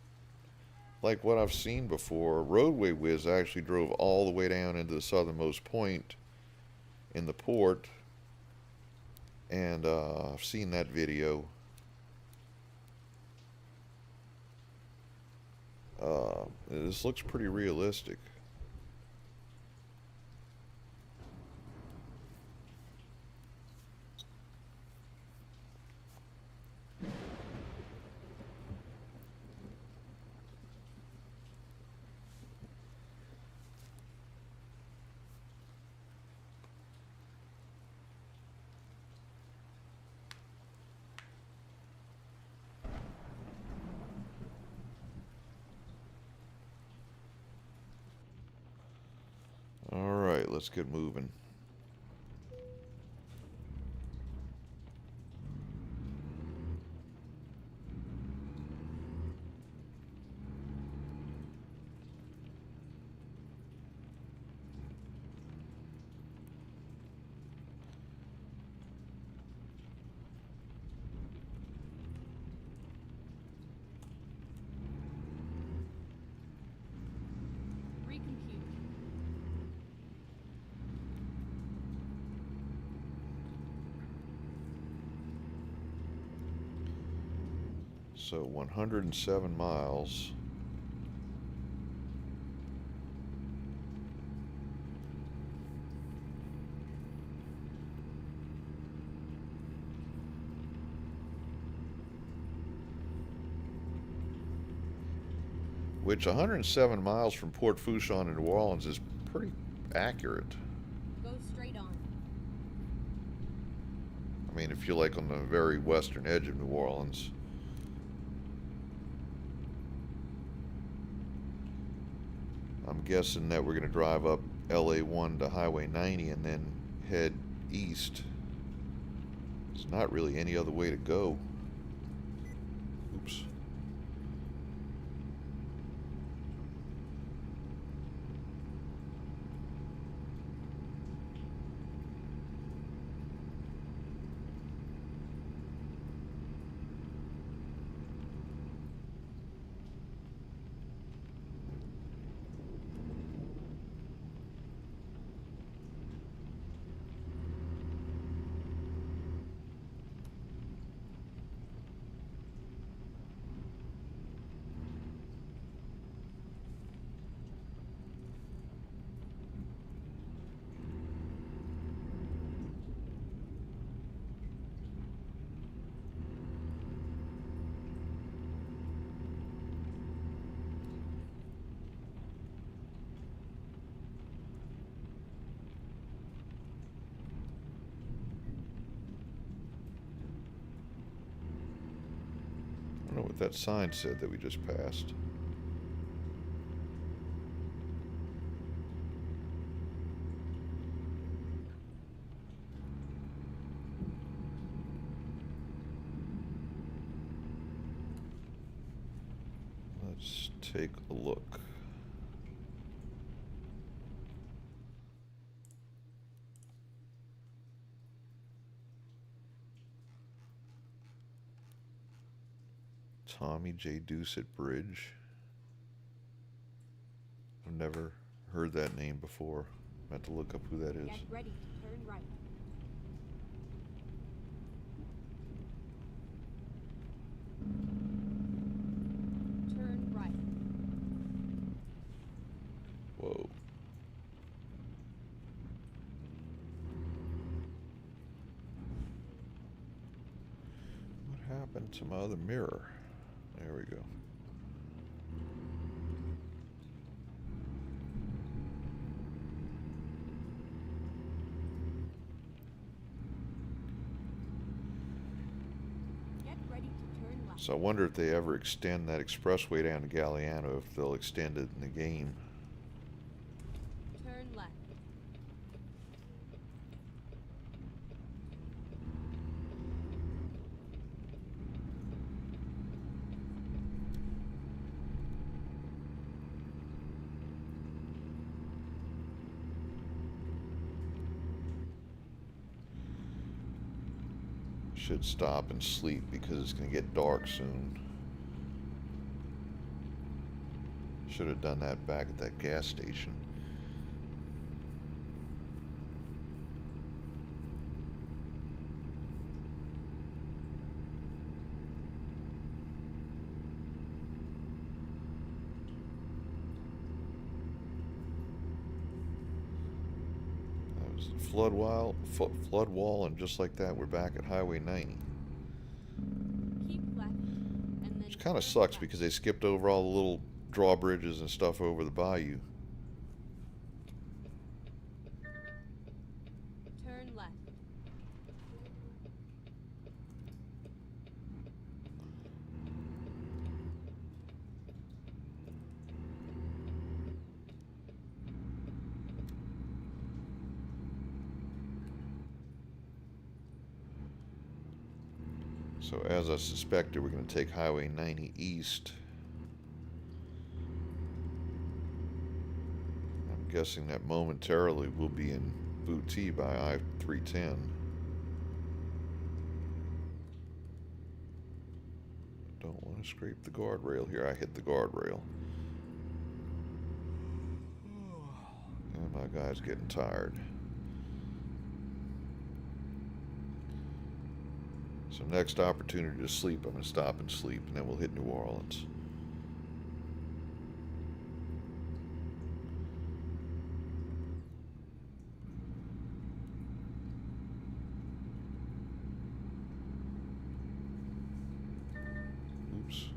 like what I've seen before. Roadway Wiz actually drove all the way down into the southernmost point in the port. And I've seen that video. This looks pretty realistic. Alright, let's get moving. Recompute. So 107 miles. Which 107 miles from Port Fourchon to New Orleans is pretty accurate. Go straight on. I mean, if you're like on the very western edge of New Orleans. I'm guessing that we're going to drive up LA1 to Highway 90 and then head east. There's not really any other way to go. Oops. I don't know what that sign said that we just passed. Let's take a look. Tommy J. Doucet Bridge. I've never heard that name before. I have to look up who that is. Get ready to turn right. Turn right. Whoa. What happened to my other mirror? There we go. Get ready to turn left. So I wonder if they ever extend that expressway down to Galliano, if they'll extend it in the game. Turn left. Should stop and sleep because it's going to get dark soon. Should have done that back at that gas station. That was the flood wall, and just like that, we're back at Highway 90. Keep left. And then Which kind of turn sucks left. because they skipped over all the little drawbridges and stuff over the bayou. Turn left. So as I suspected, we're going to take Highway 90 east. I'm guessing that momentarily we'll be in Booty by I-310. Don't want to scrape the guardrail here. I hit the guardrail. And my guy's getting tired. So next opportunity to sleep, I'm going to stop and sleep, and then we'll hit New Orleans. Oops.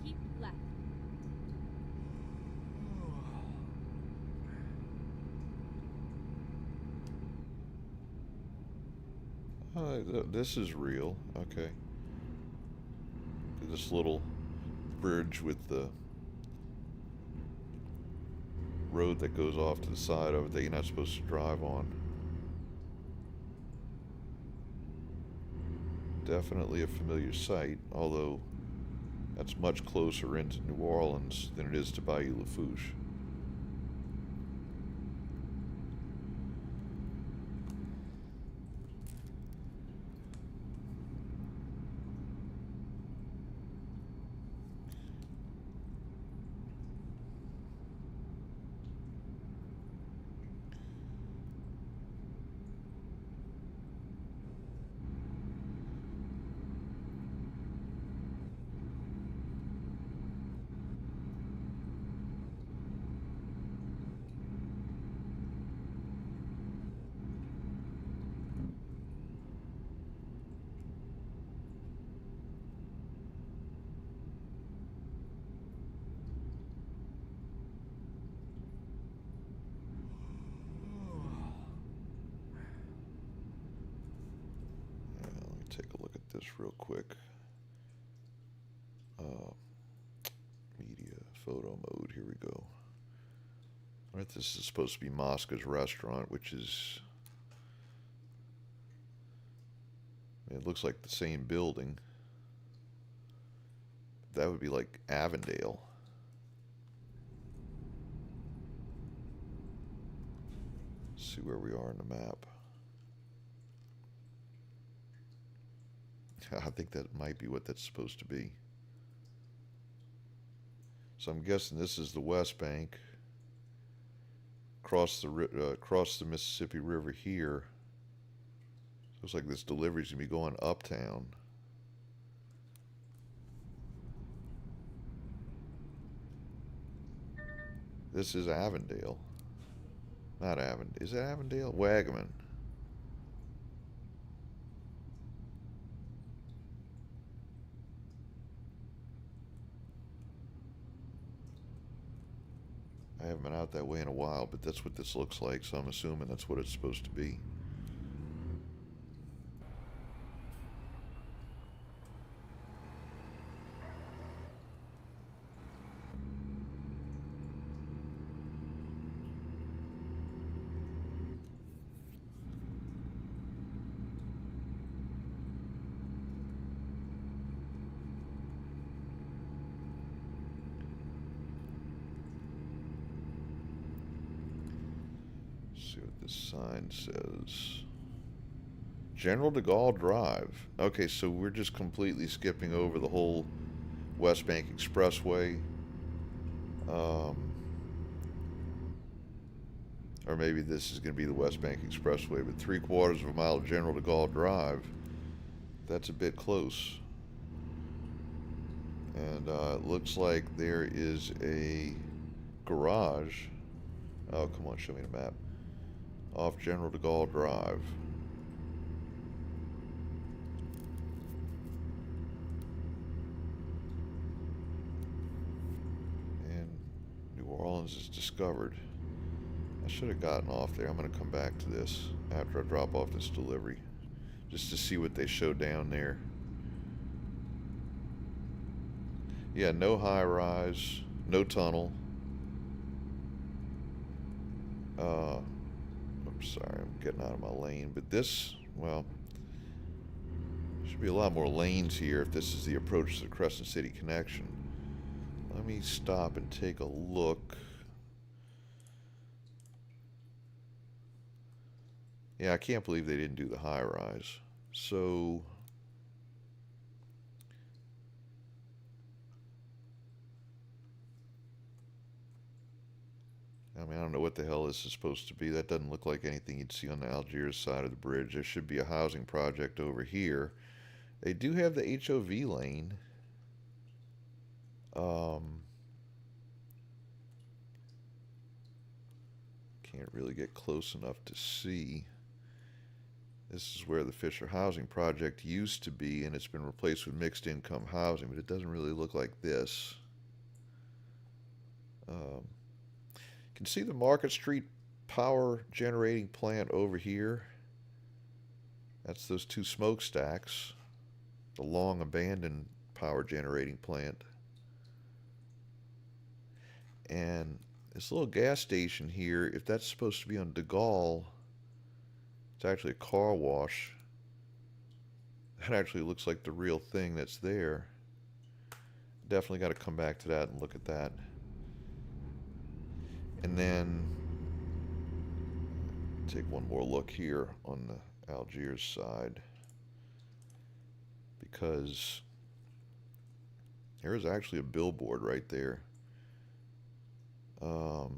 Keep left. This is real. Okay. This little bridge with the road that goes off to the side of it that you're not supposed to drive on. Definitely a familiar sight, although that's much closer into New Orleans than it is to Bayou Lafourche. Take a look at this real quick. Media photo mode. Here we go. All right, this is supposed to be Mosca's restaurant, which is... It looks like the same building. That would be like Avondale. Let's see where we are on the map. I think that might be what that's supposed to be. So I'm guessing this is the West Bank. Cross the Mississippi River here. Looks like this delivery's gonna be going uptown. This is Avondale. Not Avondale. Is it Avondale? Wagaman. I haven't been out that way in a while, but that's what this looks like, so I'm assuming that's what it's supposed to be. See what this sign says. General de Gaulle Drive. Okay, so we're just completely skipping over the whole West Bank Expressway. Or maybe this is going to be the West Bank Expressway, but 3/4 of a mile of General de Gaulle Drive. That's a bit close. And it looks like there is a garage. Oh, come on, show me the map. Off General de Gaulle Drive. And New Orleans is discovered. I should have gotten off there. I'm going to come back to this after I drop off this delivery, just to see what they show down there. Yeah, no high rise, no tunnel. Oops, sorry, I'm getting out of my lane. But this, well, should be a lot more lanes here if this is the approach to the Crescent City connection. Let me stop and take a look. Yeah, I can't believe they didn't do the high rise. So, I mean, I don't know what the hell this is supposed to be. That doesn't look like anything you'd see on the Algiers side of the bridge. There should be a housing project over here. They do have the HOV lane. Can't really get close enough to see. This is where the Fisher Housing Project used to be, and it's been replaced with mixed income housing, but it doesn't really look like this. You can see the Market Street power generating plant over here. That's those two smokestacks. The long abandoned power generating plant. And this little gas station here, if that's supposed to be on de Gaulle, it's actually a car wash. That actually looks like the real thing that's there. Definitely got to come back to that and look at that. And then take one more look here on the Algiers side, because there is actually a billboard right there. There's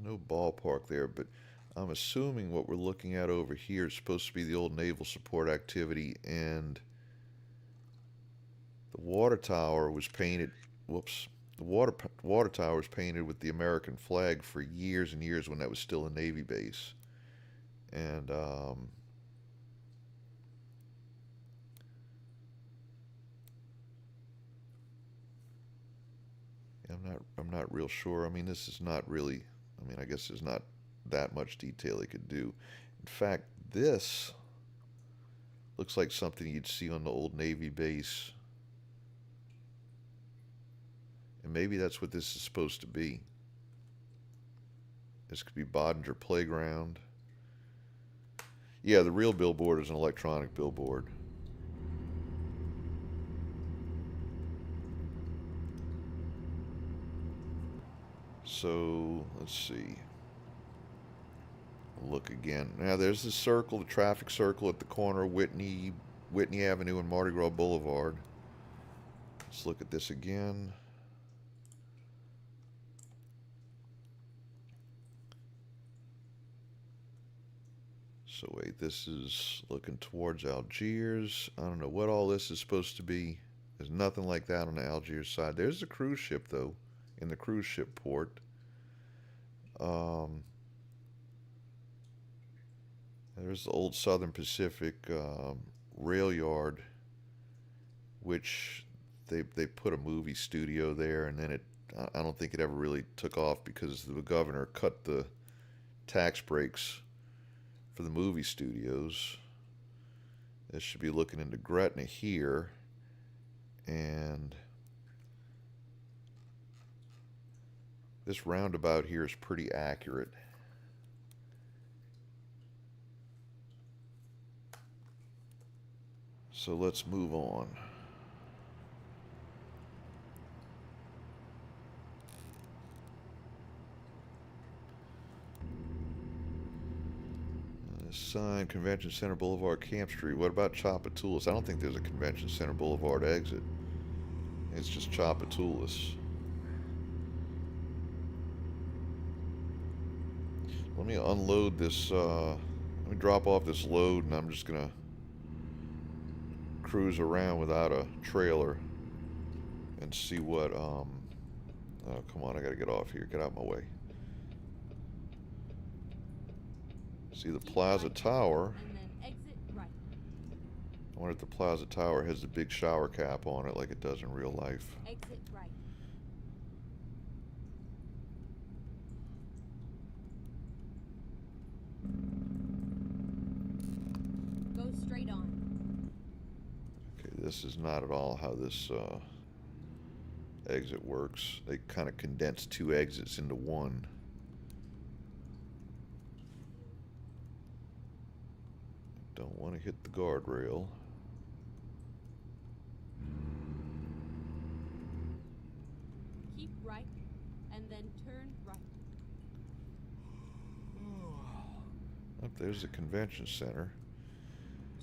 no ballpark there, but I'm assuming what we're looking at over here is supposed to be the old naval support activity, and the water tower was painted, whoops, the water tower was painted with the American flag for years and years when that was still a Navy base. And I'm not real sure. I mean, this is not really, I mean, I guess there's not that much detail they could do. In fact, this looks like something you'd see on the old Navy base And maybe that's what this is supposed to be. This could be Bodinger Playground. Yeah, the real billboard is an electronic billboard. So, let's see. Look again. Now, there's the circle, the traffic circle at the corner of Whitney Avenue and Mardi Gras Boulevard. Let's look at this again. So wait, this is looking towards Algiers. I don't know what all this is supposed to be. There's nothing like that on the Algiers side. There's the cruise ship, though, in the cruise ship port. There's the old Southern Pacific rail yard, which they put a movie studio there, and then I don't think it ever really took off because the governor cut the tax breaks for the movie studios. This should be looking into Gretna here, and this roundabout here is pretty accurate. So let's move on. Sign Convention Center Boulevard, Camp Street. What about Tchoupitoulas? I don't think there's a Convention Center Boulevard exit. It's just Tchoupitoulas. Let me unload this. Let me drop off this load, and I'm just gonna cruise around without a trailer and see what. Oh, come on! I gotta get off here. Get out of my way. See the Plaza Tower. And then exit right. I wonder if the Plaza Tower has the big shower cap on it like it does in real life. Exit right. Go straight on. Okay, this is not at all how this exit works. They kind of condense two exits into one. Don't want to hit the guardrail. Keep right, and then turn right. Oh, there's the convention center.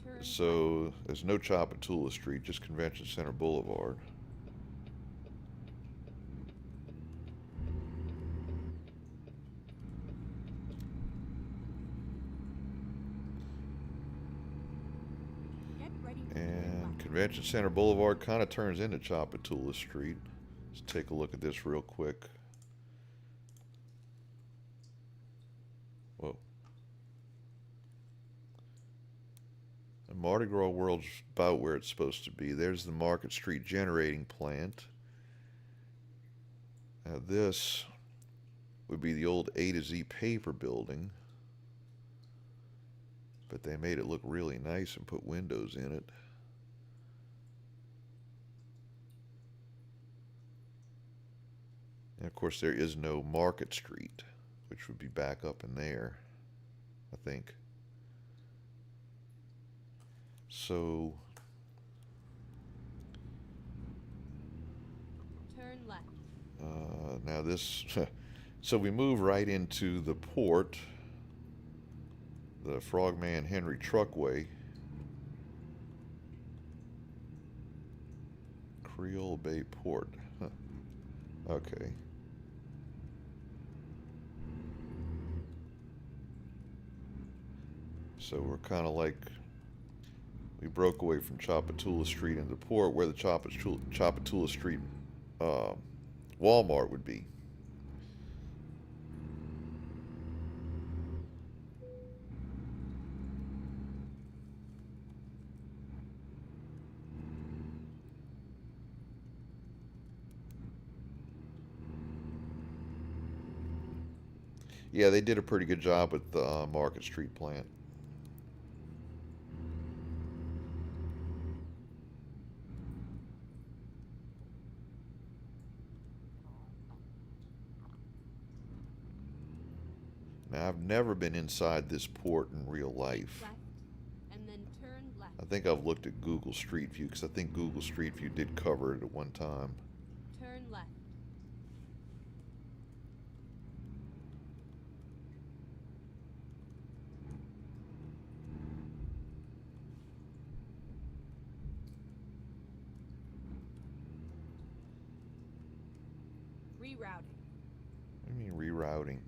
Turn right. So there's no Tchoupitoulas Street, just Convention Center Boulevard. Get ready to turn And right. Convention Center Boulevard kind of turns into Tchoupitoulas Street. Let's take a look at this real quick. Whoa. And Mardi Gras World's about where it's supposed to be. There's the Market Street Generating Plant. Now this would be the old A to Z paper building. But they made it look really nice and put windows in it. And of course there is no Market Street, which would be back up in there, I think. So Turn left. now this, so we move right into the port, the Frogman Henry Truckway. Creole Bay Port. Huh. Okay. So we're kind of like, we broke away from Tchoupitoulas Street into the port where the Tchoupitoulas Street Walmart would be. Yeah, they did a pretty good job with the Market Street plant. Now, I've never been inside this port in real life. Left, and then turn left. I think I've looked at Google Street View because I think Google Street View did cover it at one time. Turn left. Rerouting. What do you mean rerouting?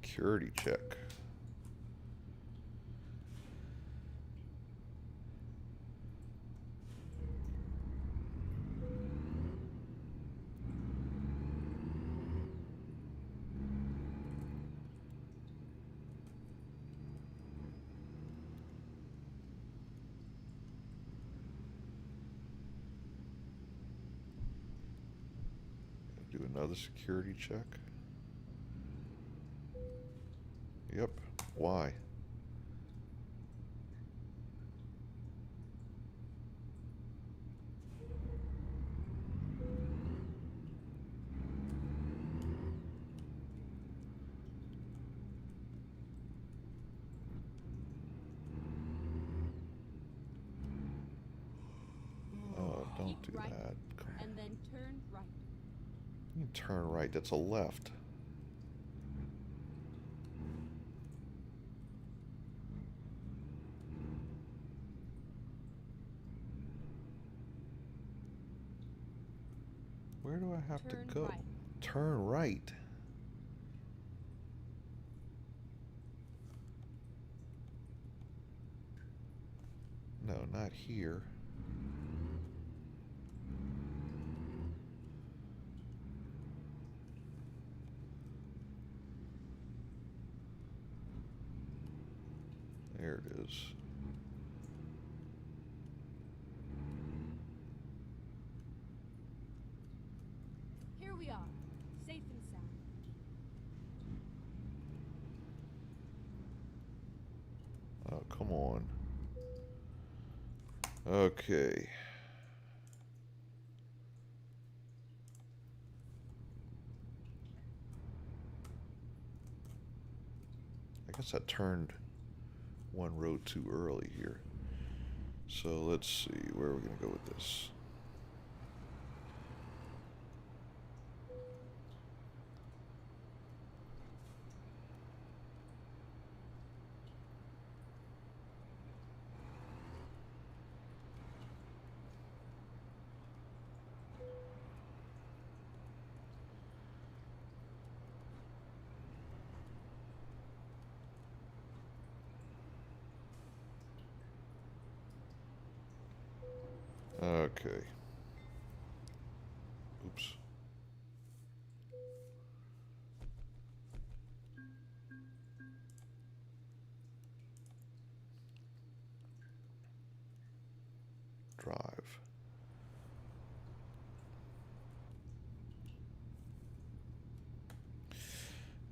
Security check. Do another security check. Yep. Why? Oh, don't Keep do right, that. Come on. and then turn right. You can turn right. That's a left. Where do I have Turn to go? right. Turn right. No, not here. There it is. Here we are, safe and sound. Oh, come on. Okay. I guess I turned one road too early here. So let's see, where are we going to go with this? Okay. Oops. Drive.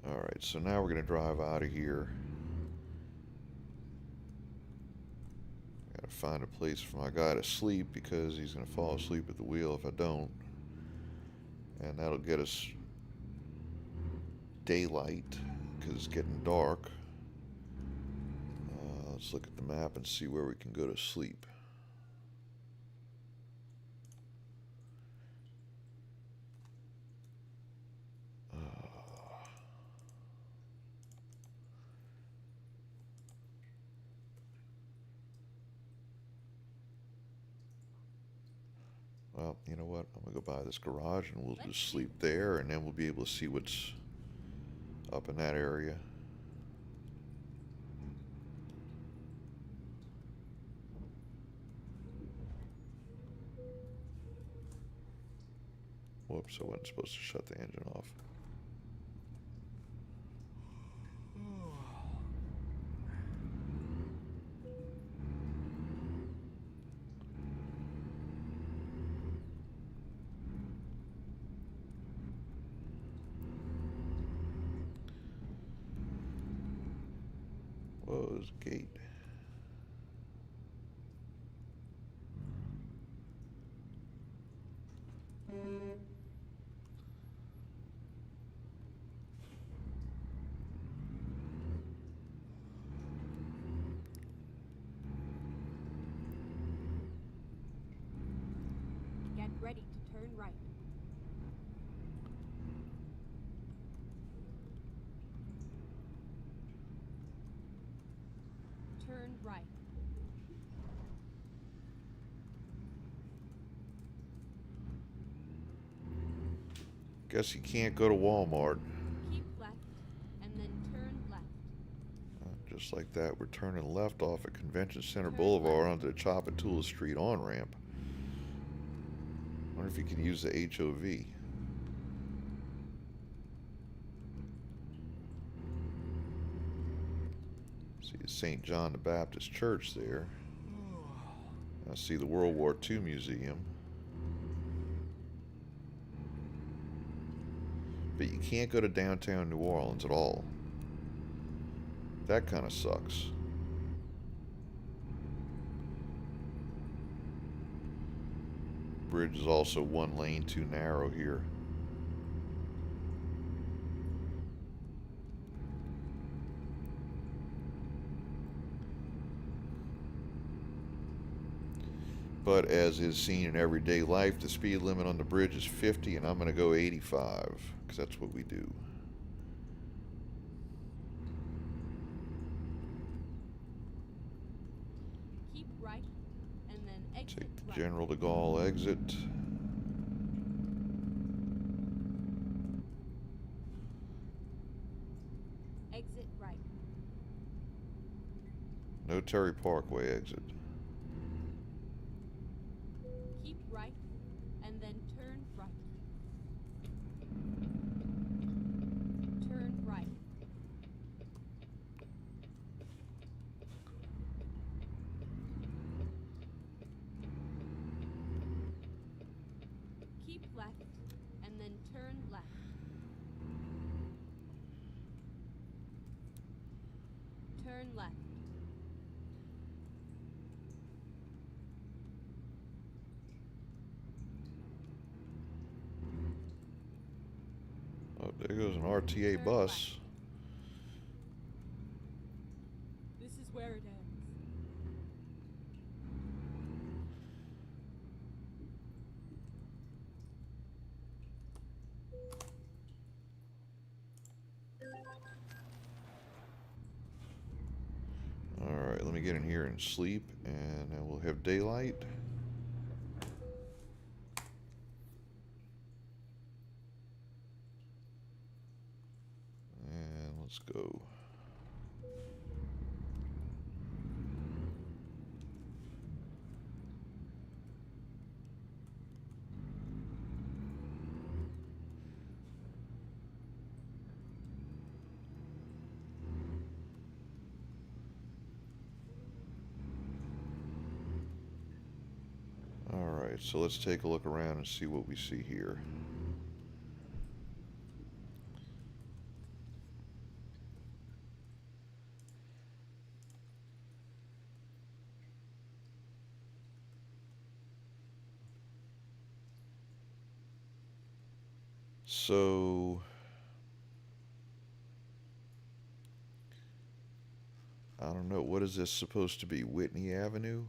Alright, so now we're going to drive out of here. Gotta find a place for my guy to sleep because he's going to fall asleep at the wheel if I don't. And that'll get us daylight because it's getting dark. Let's look at the map and see where we can go to sleep. Well, you know what? I'm gonna go by this garage and we'll just sleep there, and then we'll be able to see what's up in that area. Whoops, I wasn't supposed to shut the engine off. Whoa, there's a gate. Get ready to turn right. Turn right. Guess you can't go to Walmart. Keep left, and then turn left. Just like that, we're turning left off at Convention Center Turn Boulevard left. onto the Chapatula Street on-ramp. Wonder if you can use the HOV. See the St. John the Baptist Church there. I see the World War II Museum. But you can't go to downtown New Orleans at all. That kind of sucks. Bridge is also one lane too narrow here. But as is seen in everyday life, the speed limit on the bridge is 50 and I'm going to go 85 because that's what we do. Keep right, and then exit Take the right. General de Gaulle exit. Exit right. No Terry Parkway exit. Keep right, and then turn right. Turn right. Keep left, and then turn left. Turn left. Oh, there goes an RTA Turn bus. This is where it ends. Alright, let me get in here and sleep, and then we'll have daylight. And let's go. Alright, so let's take a look around and see what we see here. So I don't know, what is this supposed to be? Whitney Avenue?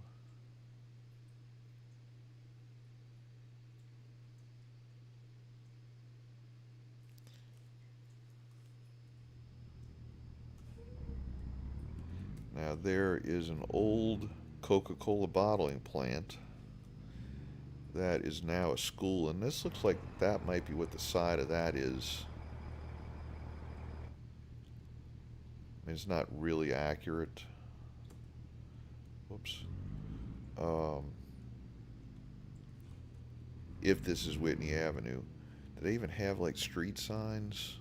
Now there is an old Coca-Cola bottling plant that is now a school, and this looks like that might be what the side of that is. I mean, it's not really accurate. Whoops. If this is Whitney Avenue. Do they even have like street signs?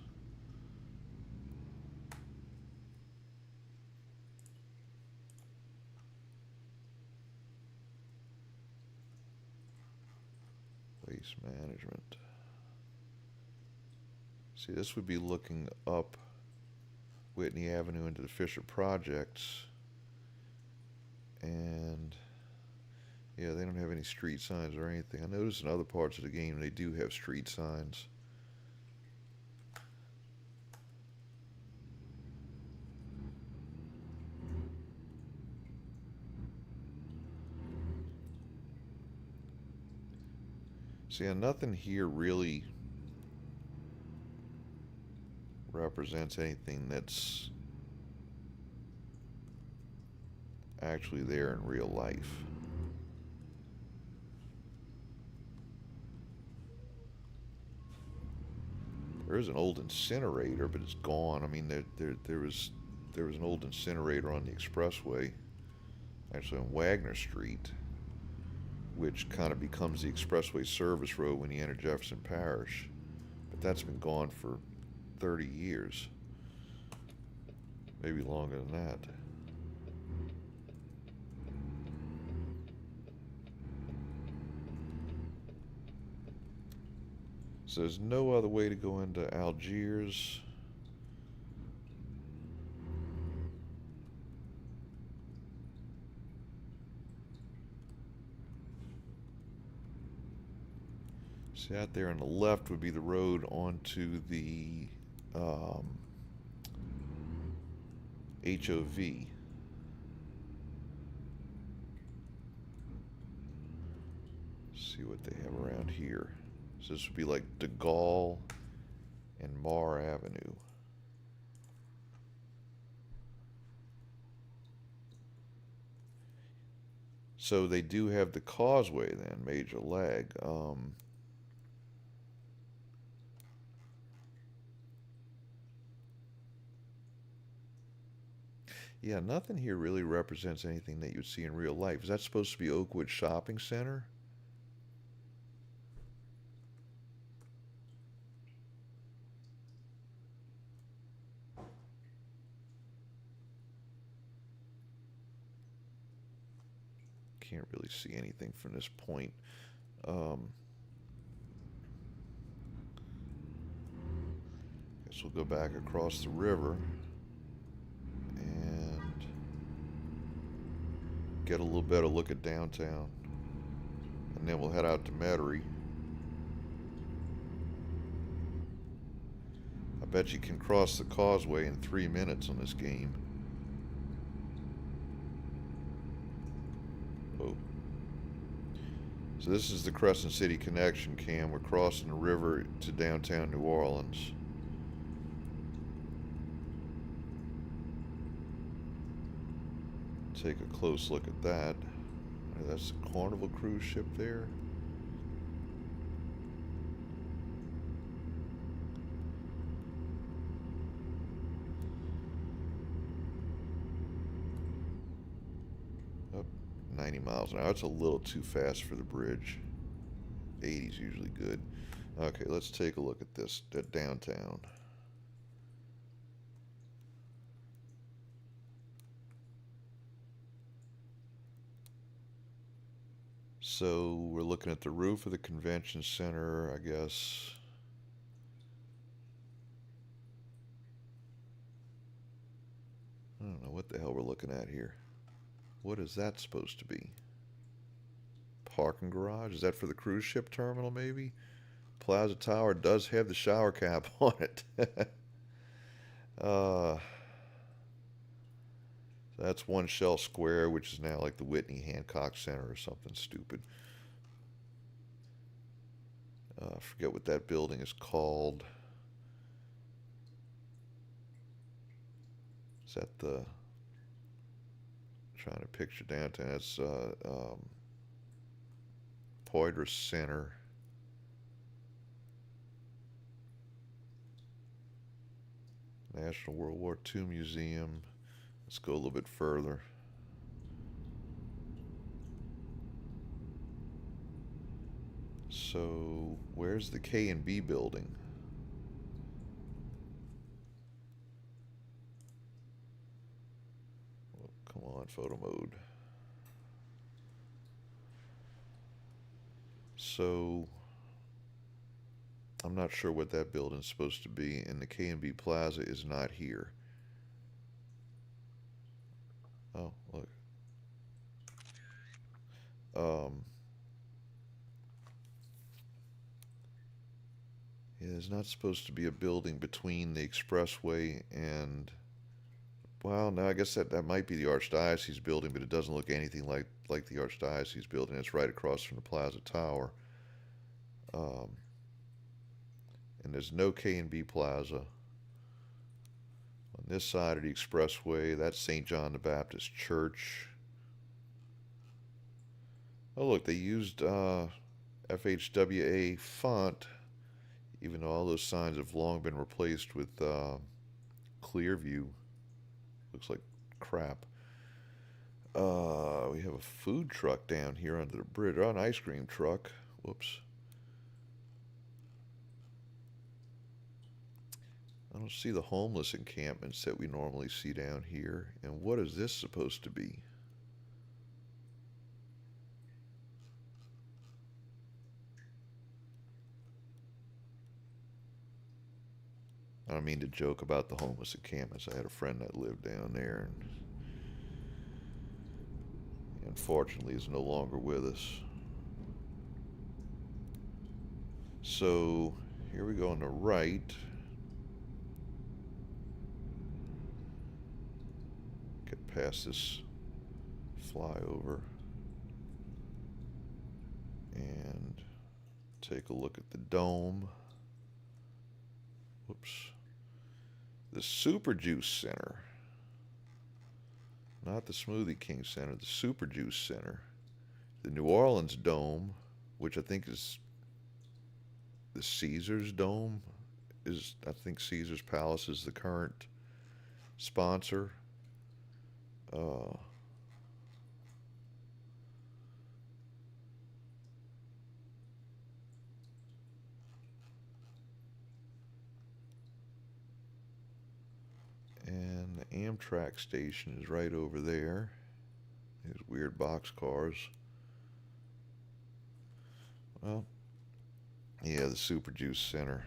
Waste management. See, this would be looking up Whitney Avenue into the Fisher Projects. And yeah, they don't have any street signs or anything. I noticed in other parts of the game they do have street signs. See, nothing here really represents anything that's actually there in real life. There is an old incinerator, but it's gone. I mean, there was an old incinerator on the expressway, actually on Wagner Street, which kind of becomes the expressway service road when you enter Jefferson Parish. But that's been gone for 30 years, maybe longer than that. So there's no other way to go into Algiers. See, out there on the left would be the road onto the HOV. See what they have around here. So this would be like De Gaulle and Marr Avenue. So they do have the causeway then, Major Lag. Yeah, nothing here really represents anything that you'd see in real life. Is that supposed to be Oakwood Shopping Center? Can't really see anything from this point. Guess we'll go back across the river and get a little better look at downtown. And then we'll head out to Metairie. I bet you can cross the causeway in 3 minutes on this game. Oh. So this is the Crescent City connection cam. We're crossing the river to downtown New Orleans. Take a close look at that. That's the Carnival cruise ship there. Up 90 miles an hour. That's a little too fast for the bridge. 80's usually good. Okay, let's take a look at this, at downtown. So we're looking at the roof of the convention center, I guess. I don't know what the hell we're looking at here. What is that supposed to be? Parking garage? Is that for the cruise ship terminal, maybe? Plaza Tower does have the shower cap on it. That's One Shell Square, which is now like the Whitney Hancock Center or something stupid. I forget what that building is called. Is that the... Trying to picture downtown. It's Poydras Center. National World War II Museum. Let's go a little bit further. So, where's the K and B building? Oh, come on, photo mode. So, I'm not sure what that building's supposed to be, and the K&B Plaza is not here. Oh, look. Yeah, there's not supposed to be a building between the expressway and... Well, no, I guess that might be the Archdiocese building, but it doesn't look anything like the Archdiocese building. It's right across from the Plaza Tower. And there's no K&B Plaza. On this side of the expressway, that's St. John the Baptist Church. Oh, look, they used FHWA font, even though all those signs have long been replaced with Clearview. Looks like crap. We have a food truck down here under the bridge. Oh, an ice cream truck. Whoops. I don't see the homeless encampments that we normally see down here. And what is this supposed to be? I don't mean to joke about the homeless encampments. I had a friend that lived down there, and unfortunately is no longer with us. So here we go on the right. Get past this flyover and take a look at the dome. Whoops. The Super Juice Center. Not the Smoothie King Center, the Super Juice Center. The New Orleans Dome, which I think is the Caesars Dome, I think Caesars Palace is the current sponsor. And the Amtrak station is right over there. These weird box cars. Well, yeah, the Super Juice Center.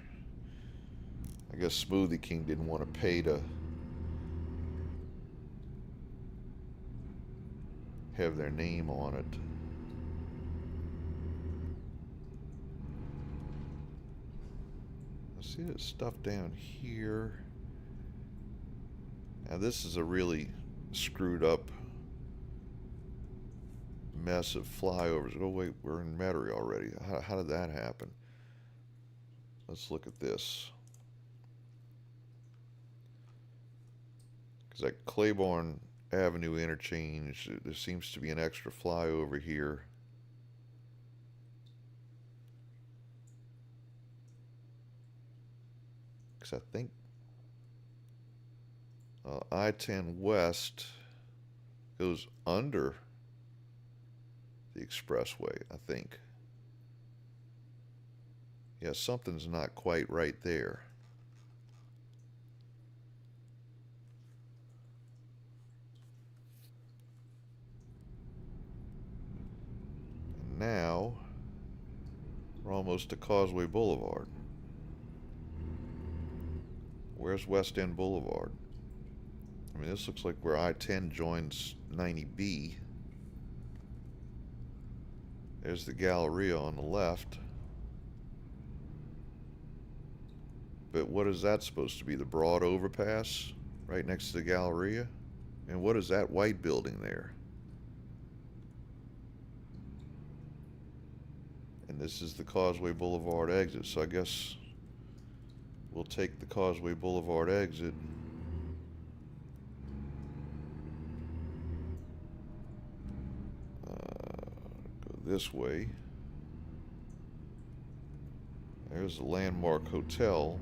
I guess Smoothie King didn't want to pay to have their name on it. I see this stuff down here. Now this is a really screwed up mess of flyovers. Oh wait, we're in Metairie already. How did that happen? Let's look at this. Because that Claiborne Avenue interchange, there seems to be an extra flyover here. Because I think I-10 West goes under the expressway, I think. Yeah, something's not quite right there. And now, we're almost to Causeway Boulevard. Where's West End Boulevard? I mean, this looks like where I-10 joins 90B. There's the Galleria on the left. But what is that supposed to be? The broad overpass right next to the Galleria? And what is that white building there? And this is the Causeway Boulevard exit. So I guess we'll take the Causeway Boulevard exit. Go this way. There's the Landmark Hotel.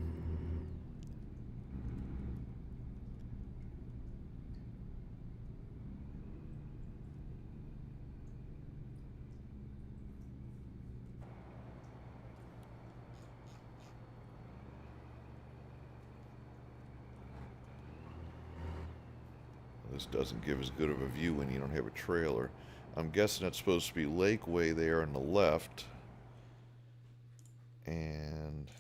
This doesn't give as good of a view when you don't have a trailer. I'm guessing it's supposed to be Lakeway there on the left. And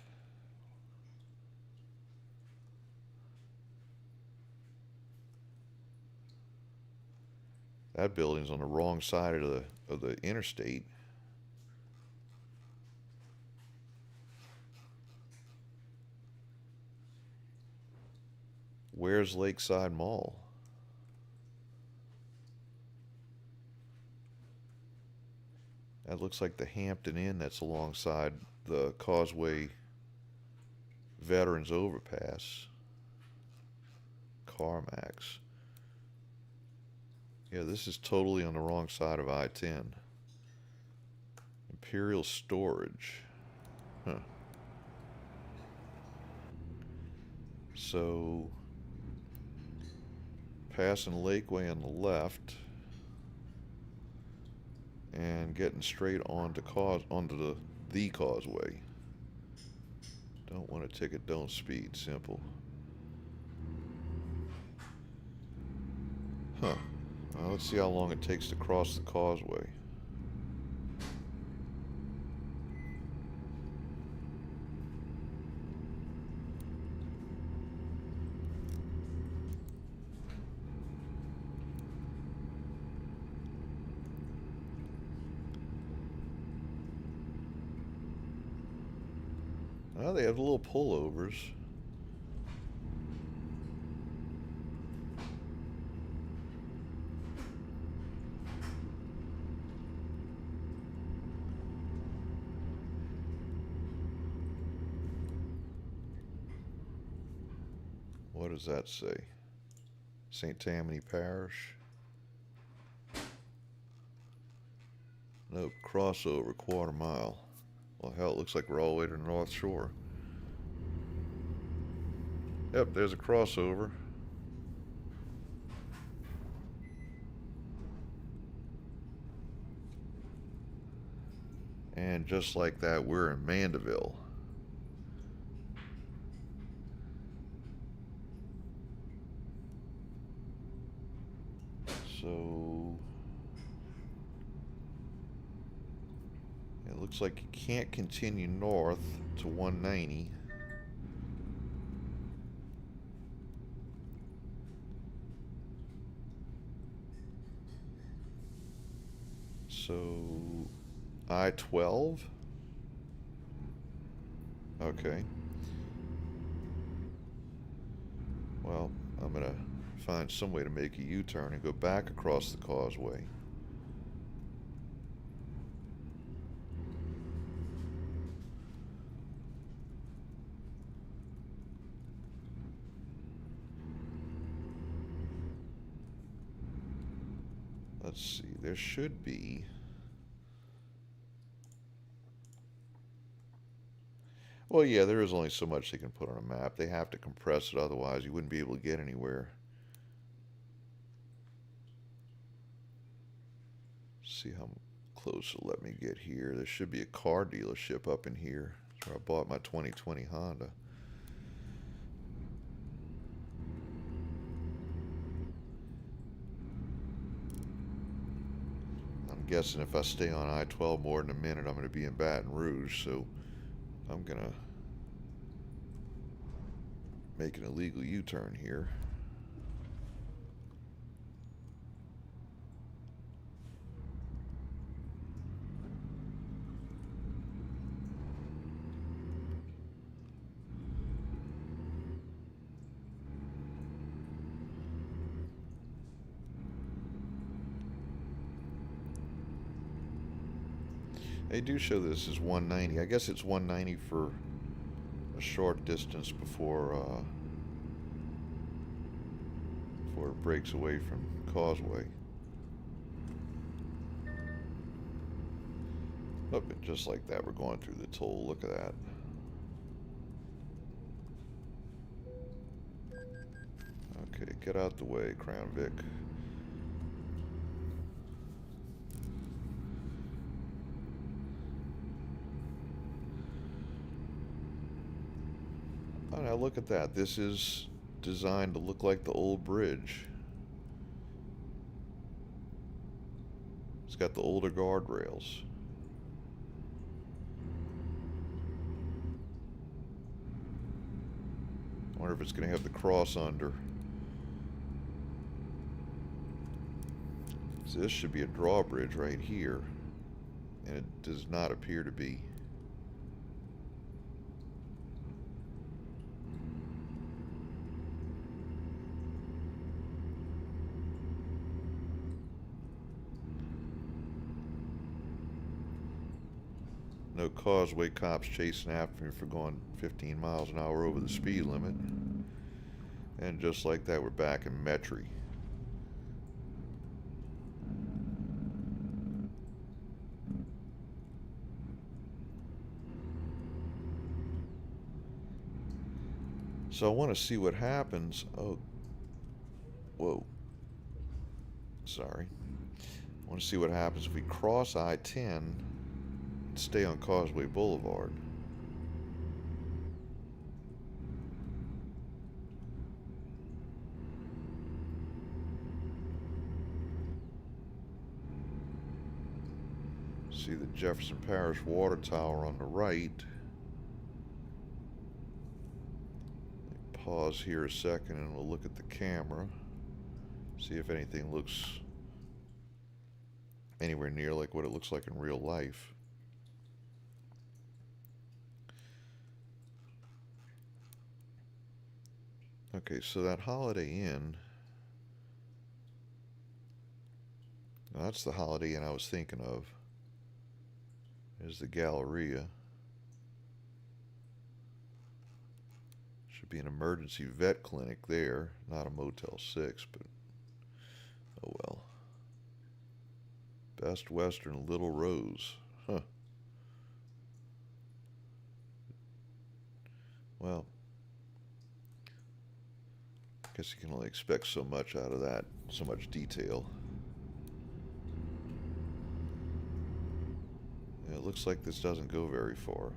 that building's on the wrong side of the interstate. Where's Lakeside Mall? That looks like the Hampton Inn that's alongside the Causeway Veterans Overpass. CarMax. Yeah, this is totally on the wrong side of I-10. Imperial Storage. Huh. So, passing Lakeway on the left and getting straight onto the Causeway. Don't want a ticket, don't speed. Simple. Huh. Well, let's see how long it takes to cross the causeway. Well, they have the little pullovers. What does that say? St. Tammany Parish? Nope, crossover, quarter mile. Well, hell, it looks like we're all the way to the North Shore. Yep, there's a crossover. And just like that, we're in Mandeville. So it looks like you can't continue north to 190. So I-12? Okay. Well, I'm gonna find some way to make a U-turn and go back across the causeway. Let's see, there should be... Well, yeah, there is only so much they can put on a map. They have to compress it, otherwise you wouldn't be able to get anywhere. See how close it'll let me get here. There should be a car dealership up in here. That's where I bought my 2020 Honda. I'm guessing if I stay on I-12 more than a minute, I'm going to be in Baton Rouge, so I'm going to make an illegal U-turn here. They do show this as 190. I guess it's 190 for a short distance before it breaks away from Causeway. Oh, and just like that, we're going through the toll. Look at that. Okay, get out the way, Crown Vic. Oh, now look at that. This is designed to look like the old bridge. got the older guardrails. I wonder if it's going to have the cross under. So this should be a drawbridge right here, and it does not appear to be. No causeway cops chasing after me for going 15 miles an hour over the speed limit. And just like that, we're back in Metry. So I want to see what happens. Oh, whoa. Sorry. I want to see what happens if we cross I-10 and stay on Causeway Boulevard. See the Jefferson Parish water tower on the right. Pause here a second and we'll look at the camera. See if anything looks anywhere near like what it looks like in real life. Okay, so that Holiday Inn, that's the Holiday Inn I was thinking of. There's the Galleria. Should be an emergency vet clinic there, not a Motel 6, but oh well. Best Western Little Rose. Huh. Well, I guess you can only expect so much out of that, so much detail. Yeah, it looks like this doesn't go very far.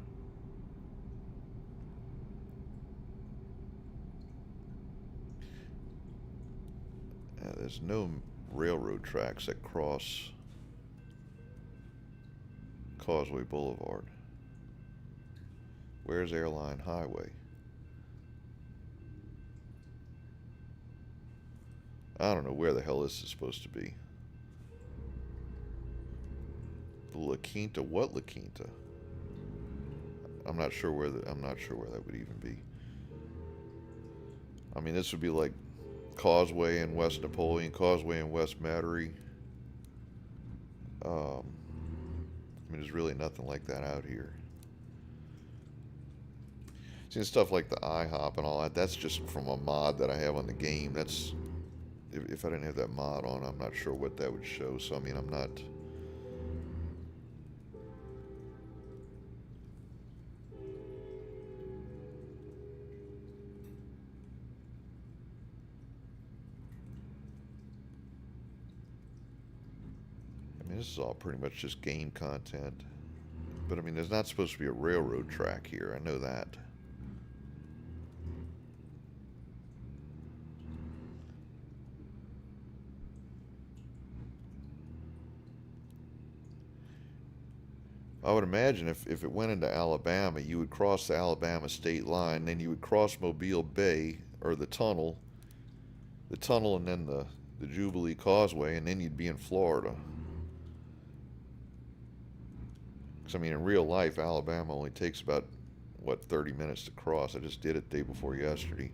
Yeah, there's no railroad tracks that cross Causeway Boulevard. Where's Airline Highway? I don't know where the hell this is supposed to be. The La Quinta? What La Quinta? I'm not sure where that would even be. I mean, this would be like Causeway in West Napoleon, Causeway in West Metairie. I mean, there's really nothing like that out here. See, stuff like the IHOP and all that, that's just from a mod that I have on the game. That's, if I didn't have that mod on, I'm not sure what that would show. So, I mean, I'm not... I mean, this is all pretty much just game content. But, I mean, there's not supposed to be a railroad track here. I know that. I would imagine if it went into Alabama, you would cross the Alabama state line, then you would cross Mobile Bay, or the tunnel and then the Jubilee Causeway, and then you'd be in Florida. Because, I mean, in real life, Alabama only takes about, what, 30 minutes to cross. I just did it day before yesterday,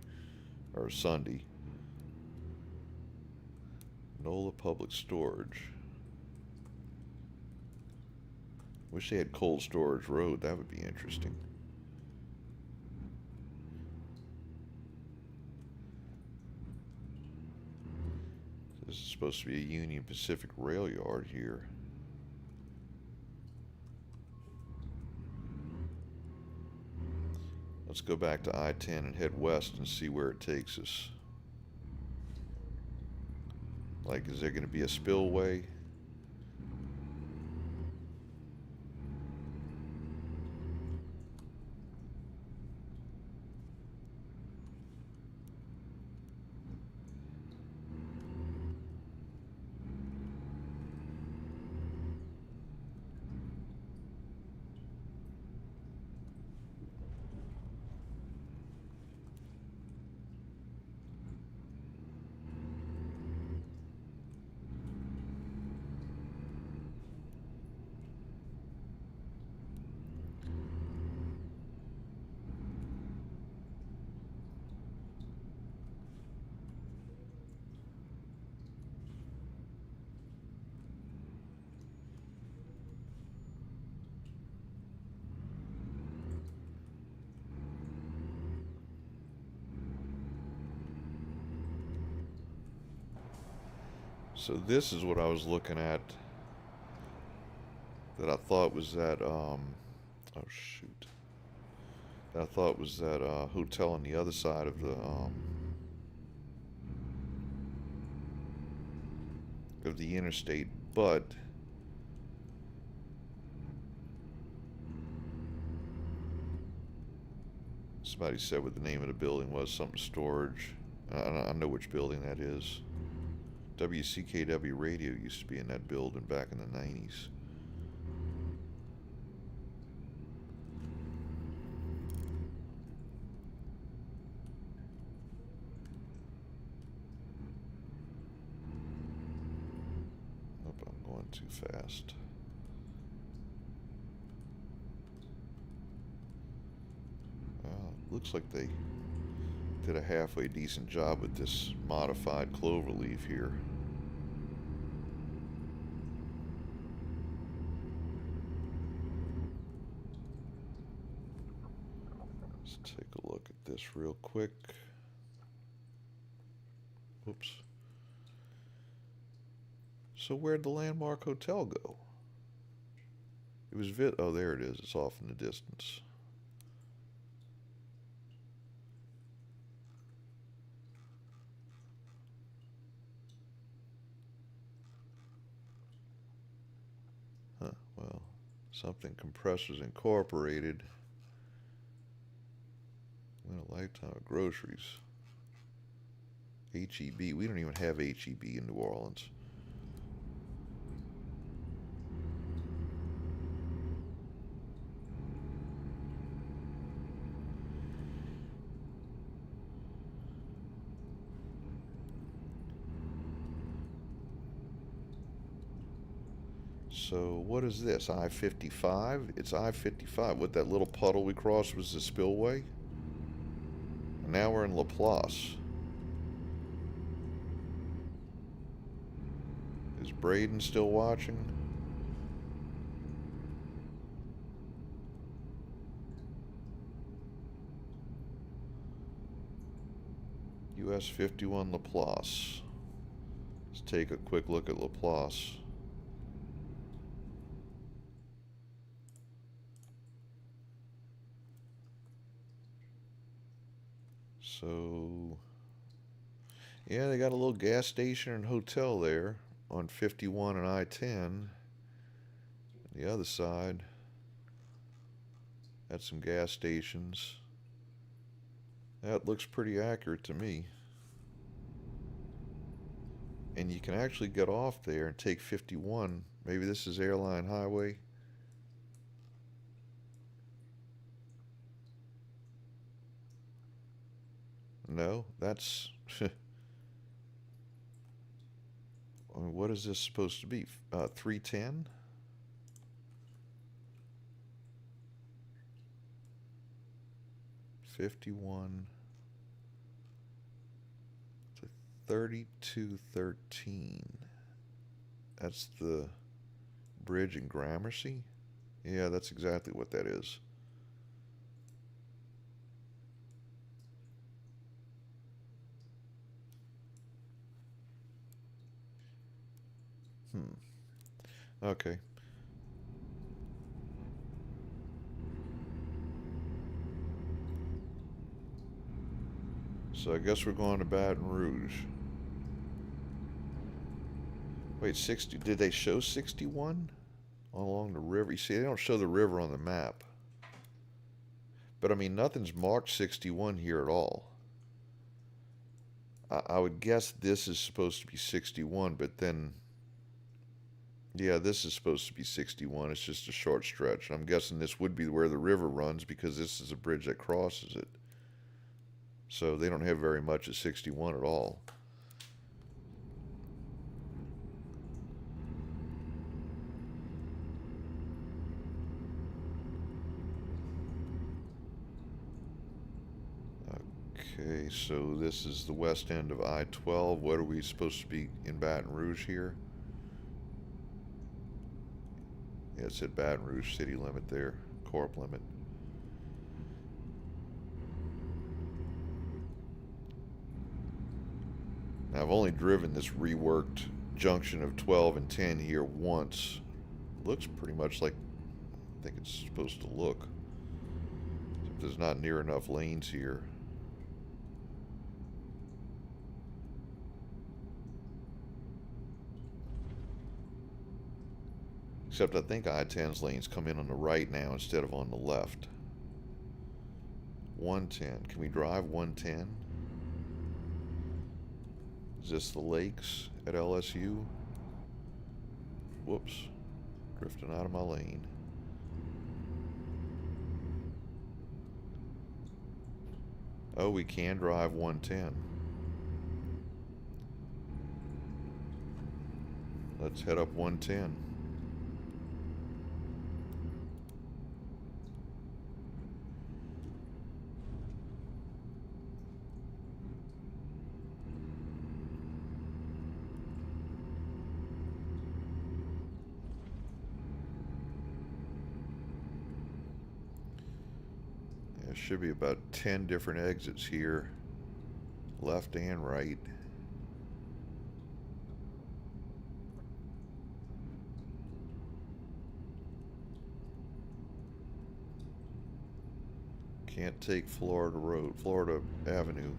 or Sunday. NOLA Public Storage. Wish they had Cold Storage Road. That would be interesting. This is supposed to be a Union Pacific rail yard here. Let's go back to I-10 and head west and see where it takes us. Like, is there going to be a spillway? So this is what I was looking at that I thought was that, oh shoot. That I thought was that hotel on the other side of the interstate, but somebody said what the name of the building was, something storage. I know which building that is. WCKW radio used to be in that building back in the 90s. Nope, I'm going too fast. Looks like they did a halfway decent job with this modified cloverleaf here. Let's take a look at this real quick. Oops. So where'd the Landmark Hotel go? It was oh, there it is. It's off in the distance. Huh, well, something Compressors Incorporated. Win a lifetime of groceries. HEB. We don't even have HEB in New Orleans. So what is this? I-55? It's I-55. What, that little puddle we crossed was the spillway? And now we're in Laplace. Is Braden still watching? US 51 Laplace. Let's take a quick look at Laplace. So, yeah, they got a little gas station and hotel there on 51 and I-10. The other side, had some gas stations. That looks pretty accurate to me. And you can actually get off there and take 51. Maybe this is Airline Highway. No, that's... I mean, what is this supposed to be? 310? $51 to 3213. That's the bridge in Gramercy? Yeah, that's exactly what that is. Okay. So I guess we're going to Baton Rouge. Wait, 60, did they show 61 along the river? You see, they don't show the river on the map. But I mean, nothing's marked 61 here at all. I would guess this is supposed to be 61, but then, yeah, this is supposed to be 61. It's just a short stretch. I'm guessing this would be where the river runs because this is a bridge that crosses it. So they don't have very much at 61 at all. Okay, so this is the west end of I-12. What are we supposed to be in Baton Rouge here? Yeah, it said Baton Rouge city limit there, corp limit. Now, I've only driven this reworked junction of 12 and 10 here once. Looks pretty much like I think it's supposed to look. There's not near enough lanes here. Except I think I-10's lanes come in on the right now instead of on the left. 110. Can we drive 110? Is this the lakes at LSU? Whoops. Drifting out of my lane. Oh, we can drive 110. Let's head up 110. There should be about 10 different exits here, left and right. Can't take Florida Avenue.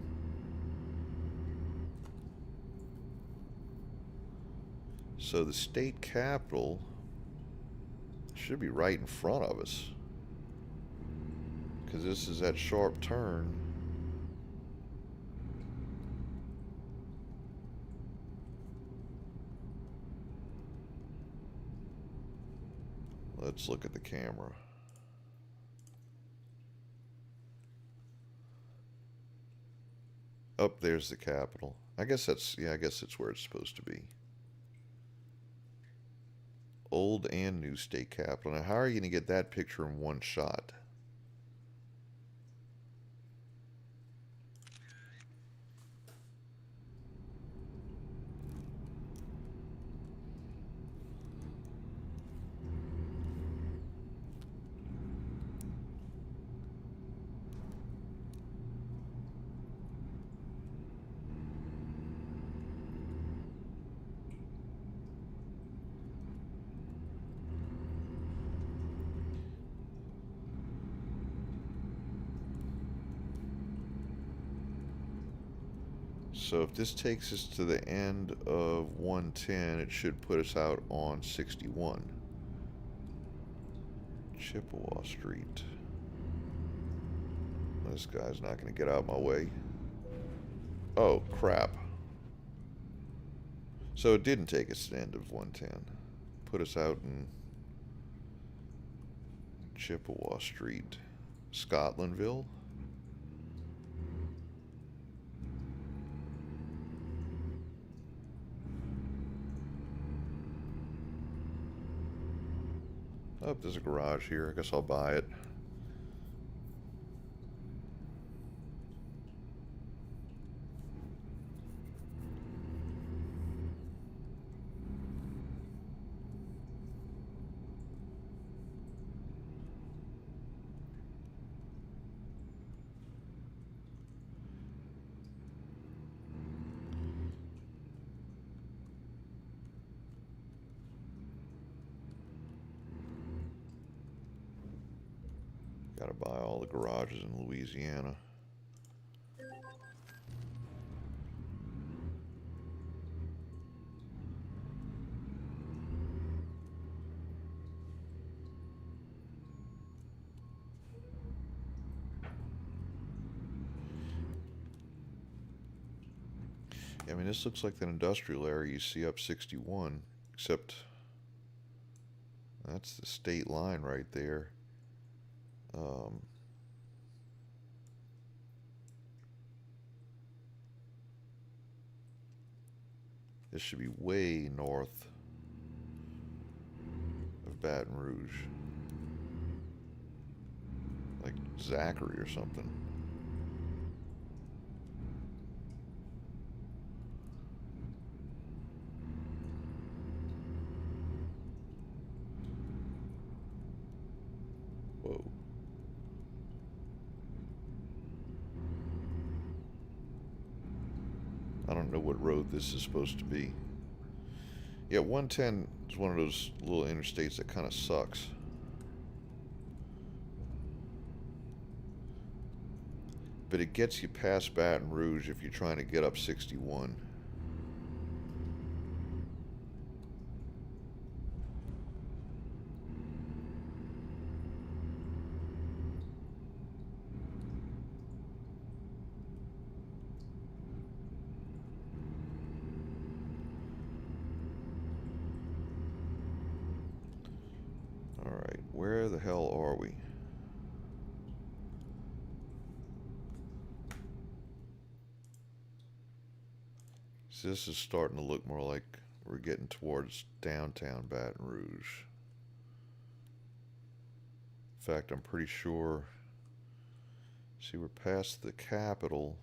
So the state capitol should be right in front of us, because this is that sharp turn. Let's look at the camera. Up there's the Capitol. I guess that's where it's supposed to be. Old and new state capitol. Now, how are you going to get that picture in one shot? So if this takes us to the end of 110, it should put us out on 61. Chippewa Street. This guy's not going to get out of my way. Oh, crap. So it didn't take us to the end of 110. Put us out in Chippewa Street. Scotlandville. Oh, there's a garage here. I guess I'll buy it. Gotta buy all the garages in Louisiana. I mean, this looks like the industrial area you see up 61, except that's the state line right there. This should be way north of Baton Rouge. Like Zachary or something. Whoa. I don't know what road this is supposed to be. Yeah, 110 is one of those little interstates that kind of sucks. But it gets you past Baton Rouge if you're trying to get up 61. Alright, where the hell are we? So this is starting to look more like we're getting towards downtown Baton Rouge. In fact, I'm pretty sure. See, we're past the Capitol.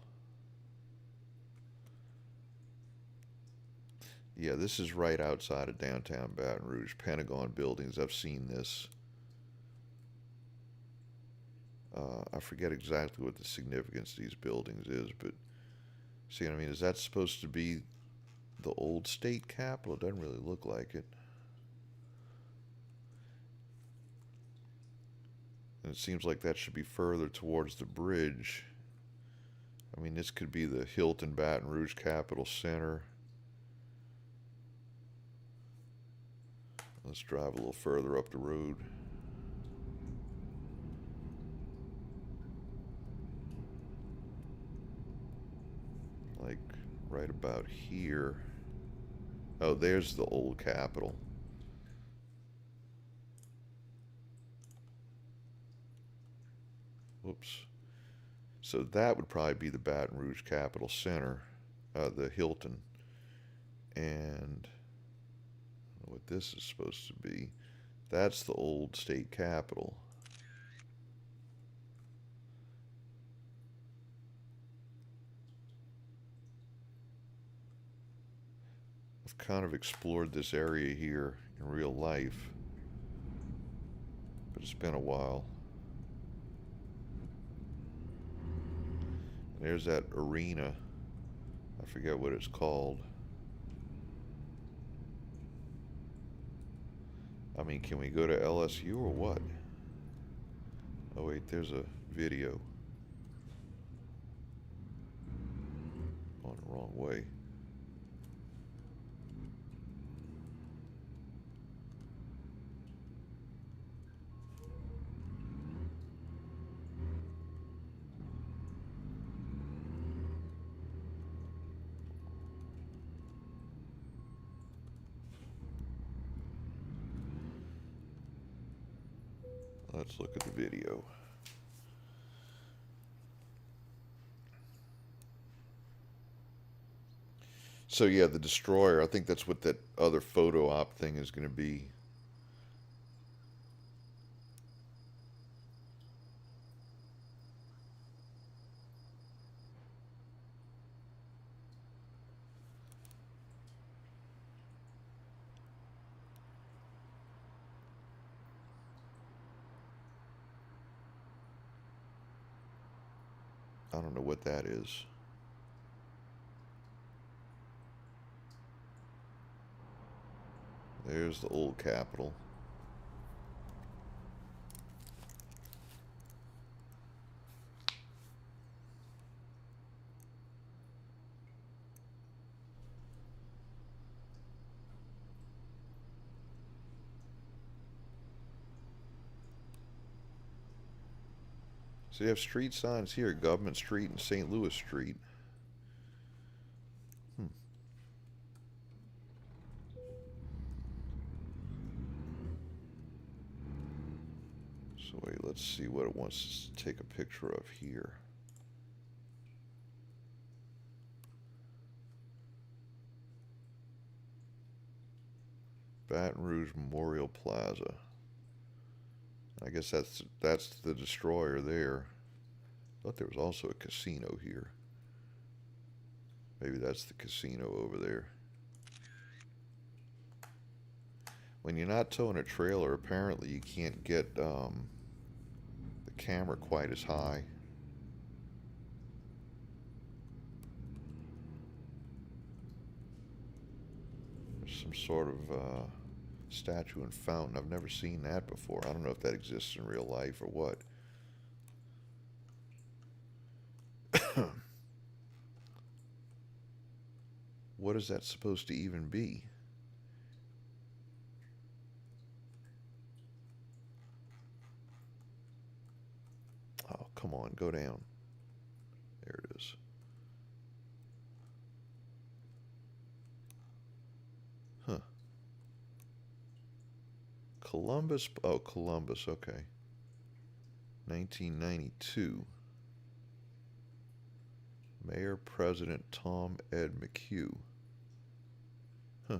Yeah, this is right outside of downtown Baton Rouge. Pentagon buildings. I've seen this. I forget exactly what the significance of these buildings is, but see what I mean? Is that supposed to be the old state capitol? It doesn't really look like it. And it seems like that should be further towards the bridge. I mean, this could be the Hilton Baton Rouge Capitol Center. Let's drive a little further up the road. Like right about here. Oh, there's the old Capitol. Whoops. So that would probably be the Baton Rouge Capitol Center, the Hilton. And what this is supposed to be, that's the old state capitol. I've kind of explored this area here in real life, but it's been a while. And there's that arena. I forget what it's called. I mean, can we go to LSU or what? Oh wait, there's a video. Going the wrong way. Let's look at the video. So yeah, the destroyer, I think that's what that other photo op thing is going to be. I don't know what that is. There's the old Capitol. So you have street signs here, Government Street and St. Louis Street. So wait, let's see what it wants us to take a picture of here. Baton Rouge Memorial Plaza. I guess that's the destroyer there. I thought there was also a casino here. Maybe that's the casino over there. When you're not towing a trailer, apparently you can't get the camera quite as high. There's some sort of statue and fountain. I've never seen that before. I don't know if that exists in real life or what. What is that supposed to even be? Oh, come on, go down. There it is. Huh. Columbus. Oh, Columbus. Okay. 1992. Mayor President Tom Ed McHugh. Huh.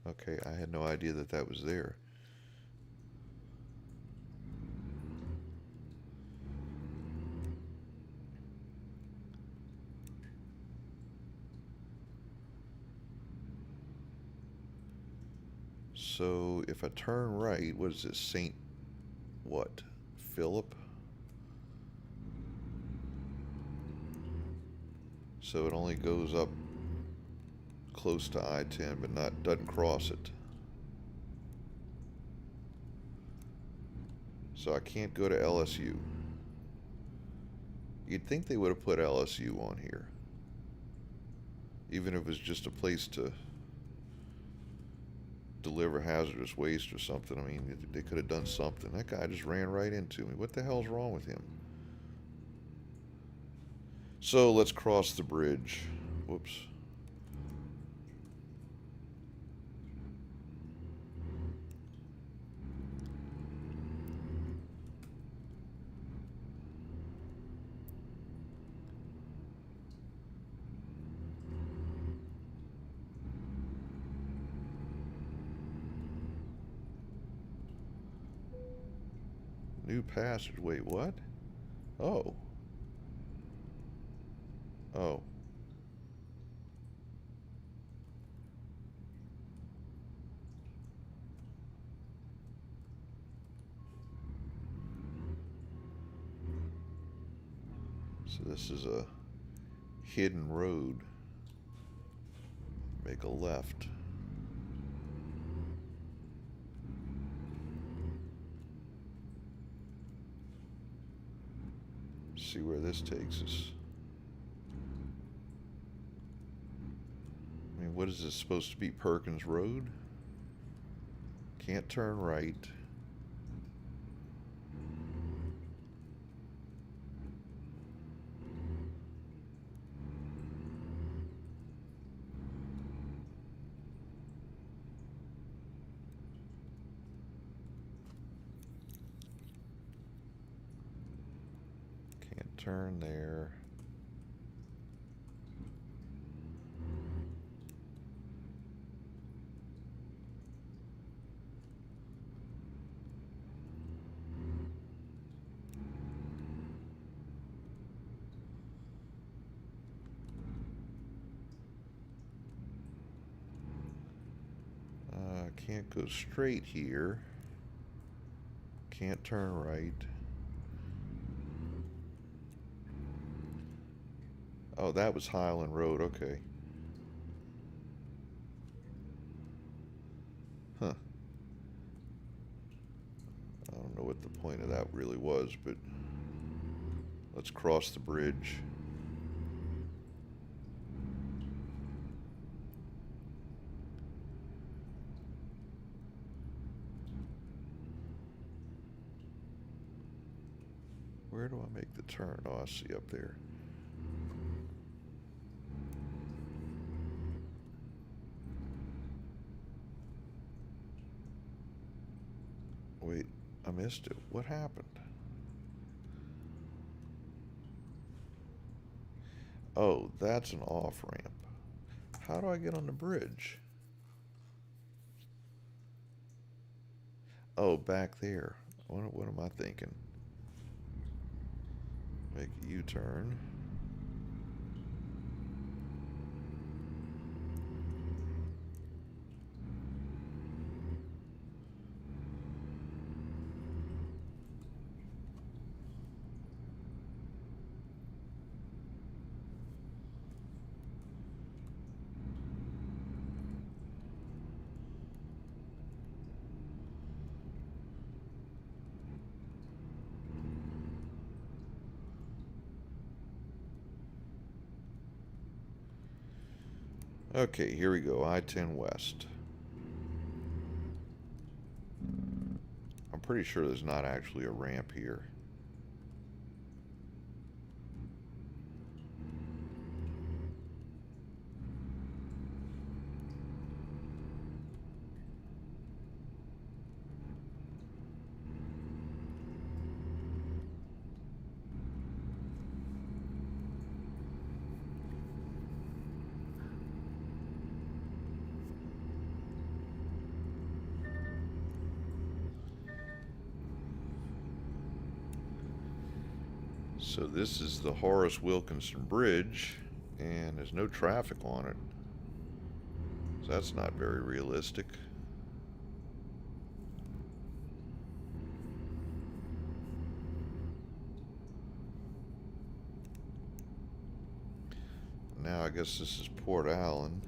Okay, I had no idea that that was there. So if I turn right, what is this? Saint what? Philip? So it only goes up close to I-10, but doesn't cross it. So I can't go to LSU. You'd think they would have put LSU on here, even if it was just a place to deliver hazardous waste or something. I mean, they could have done something. That guy just ran right into me. What the hell's wrong with him? So let's cross the bridge. Whoops. New passage. Wait, what? Oh. Oh. So this is a hidden road. Make a left. See where this takes us. I mean, what is this supposed to be? Perkins Road? Can't turn right. Can't turn there. Can't go straight here. Can't turn right. Oh, that was Highland Road. Okay. Huh. I don't know what the point of that really was, but let's cross the bridge. Where do I make the turn? Oh, I see up there. Wait, I missed it. What happened? Oh, that's an off-ramp. How do I get on the bridge? Oh, back there. What am I thinking? Make a U-turn. Okay, here we go. I-10 West. I'm pretty sure there's not actually a ramp here. So this is the Horace Wilkinson Bridge, and there's no traffic on it. So that's not very realistic. Now I guess this is Port Allen.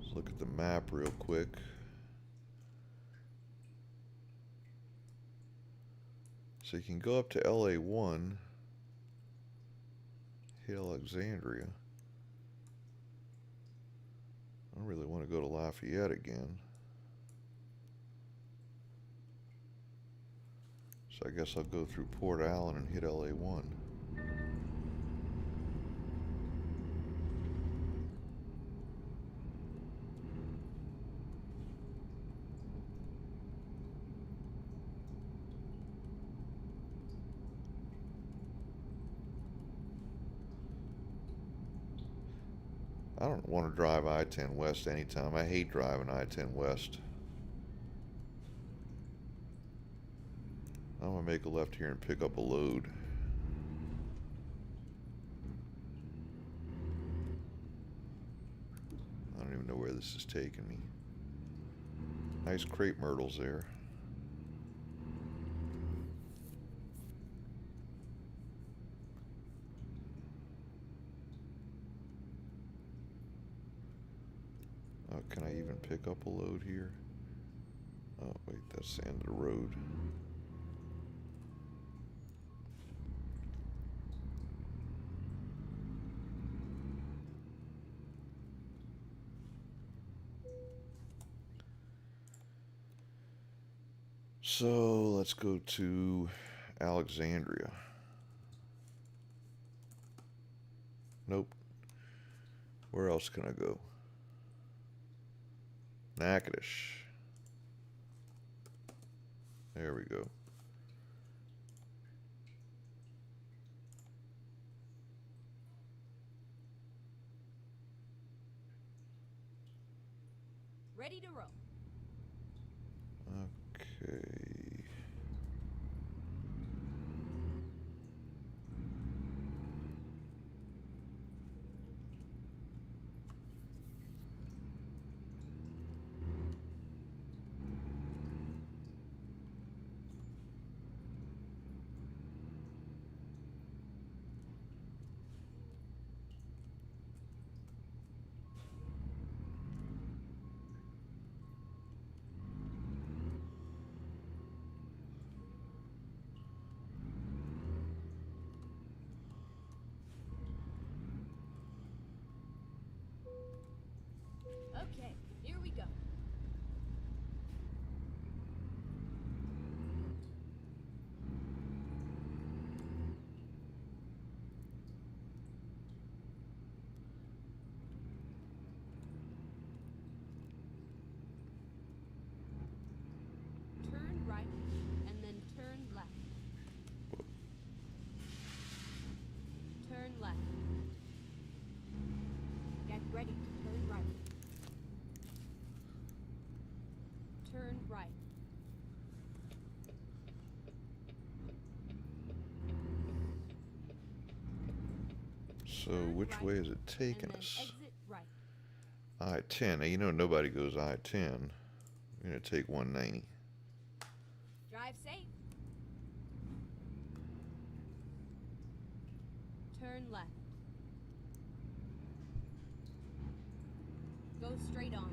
Let's look at the map real quick. So you can go up to LA1, hit Alexandria. I don't really want to go to Lafayette again. So I guess I'll go through Port Allen and hit LA1. I don't want to drive I-10 West anytime. I hate driving I-10 West. I'm going to make a left here and pick up a load. I don't even know where this is taking me. Nice crepe myrtles there. Oh, can I even pick up a load here? Oh, wait, that's the end of the road. So let's go to Alexandria. Nope. Where else can I go? Natchitoches. There we go. Ready to roll. Okay. Okay, here we go. Turn right, and then turn left. Turn left. Get ready to turn right. Turn right. So Turn which right, way is it and taking then us? exit right. I-10. Now, you know nobody goes I-10. We're going to take 190. Drive safe. Turn left. Go straight on.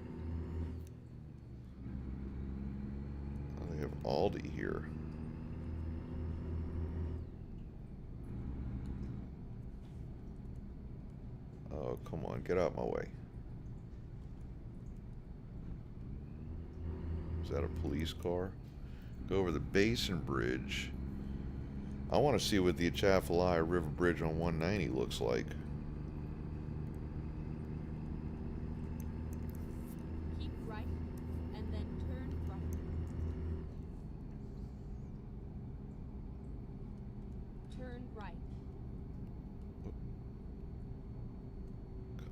Oh, they have Aldi here. come on, get out my way. Is that a police car? Go over the Basin Bridge. I want to see what the Atchafalaya River Bridge on 190 looks like. Keep right, and then turn right. Turn right.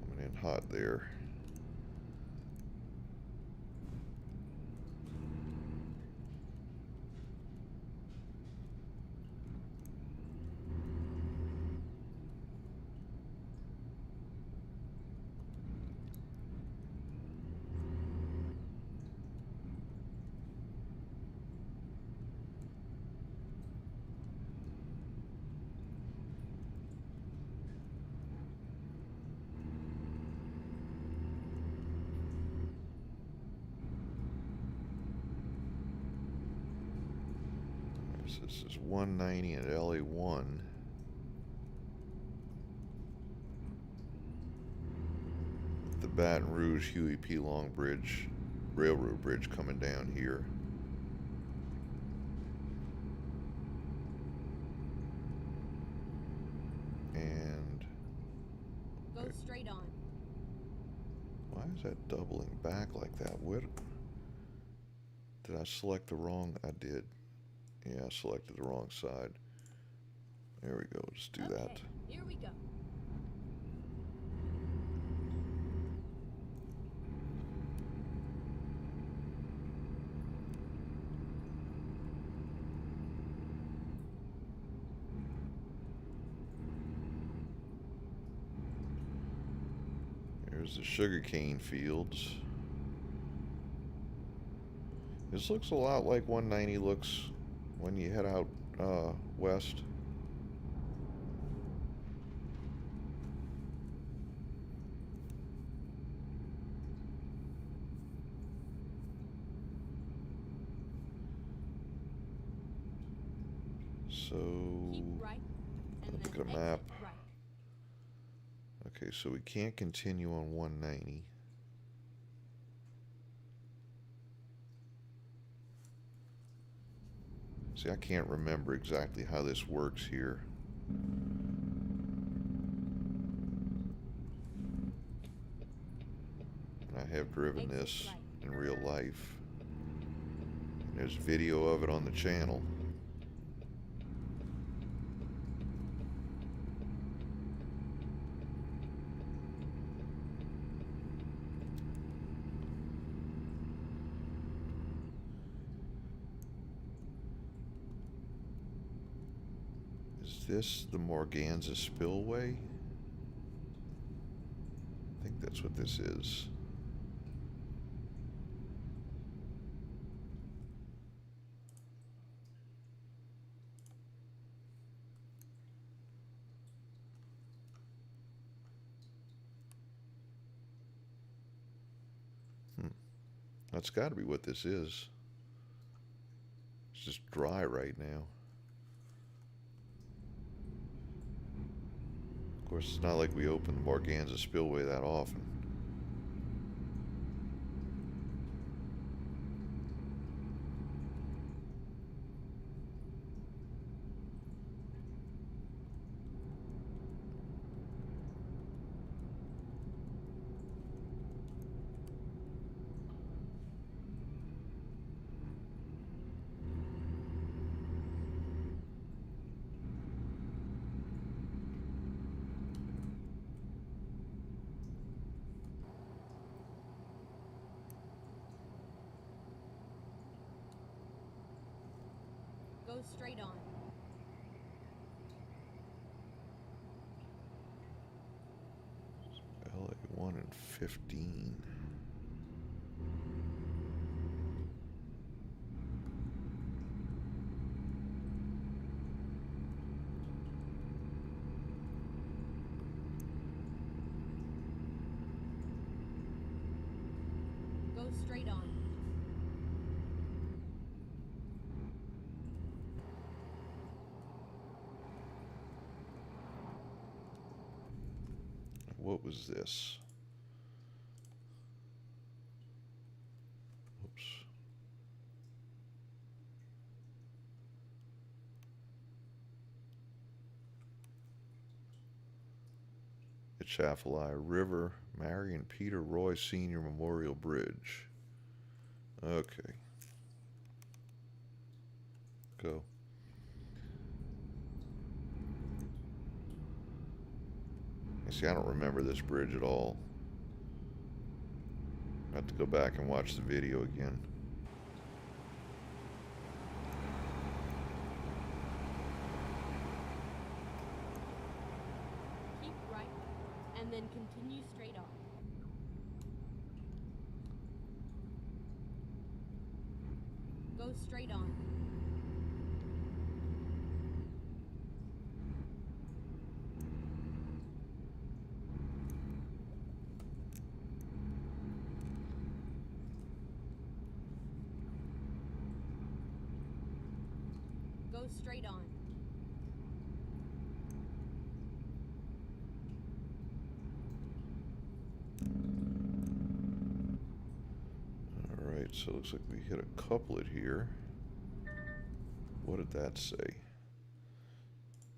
Coming in hot there. This is 190 at LA1. The Baton Rouge Huey P. Long Bridge, Railroad Bridge coming down here. And Go straight on. why is that doubling back like that? What? Did I select the wrong? I did. Yeah, I selected the wrong side. There we go. Let's do that. Here we go. There's the sugarcane fields. This looks a lot like 190 looks when you head out west. So, Keep right, and look then at a map. exit right. Okay, so we can't continue on 190. See, I can't remember exactly how this works here. I have driven Exit this right. in real life. There's video of it on the channel. Is this the Morganza Spillway? I think that's what this is. That's got to be what this is. It's just dry right now. Of course, it's not like we open the Morganza Spillway that often. Go straight on. LA1 and 15. Go straight on. what was this? Oops. Atchafalaya River, Marion Peter Roy Sr. Memorial Bridge. Okay. Go. See, I don't remember this bridge at all. I have to go back and watch the video again. Keep right, and then continue straight on. Go straight on. Go straight on. Alright, so it looks like we hit a couplet here. What did that say?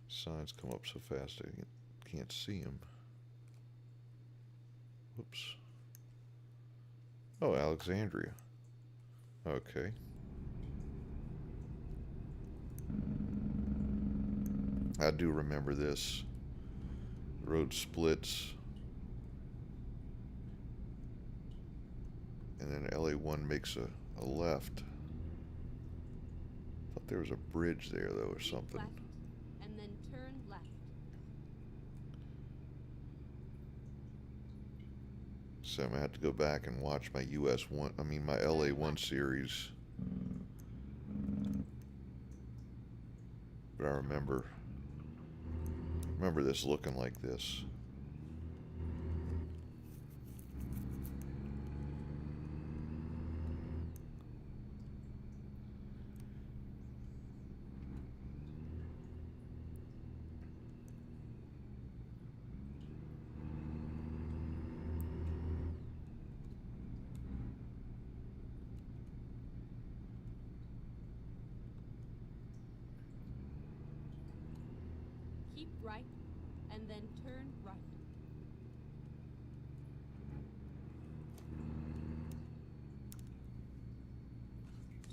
Signs come up so fast I can't see them. Whoops. Oh, Alexandria. Okay. I do remember this. The road splits. And then LA1 makes a left. Thought there was a bridge there though or something. Left, and then turn left. So I'm gonna have to go back and watch my my LA1 series. But I remember this looking like this. Keep right, and then turn right.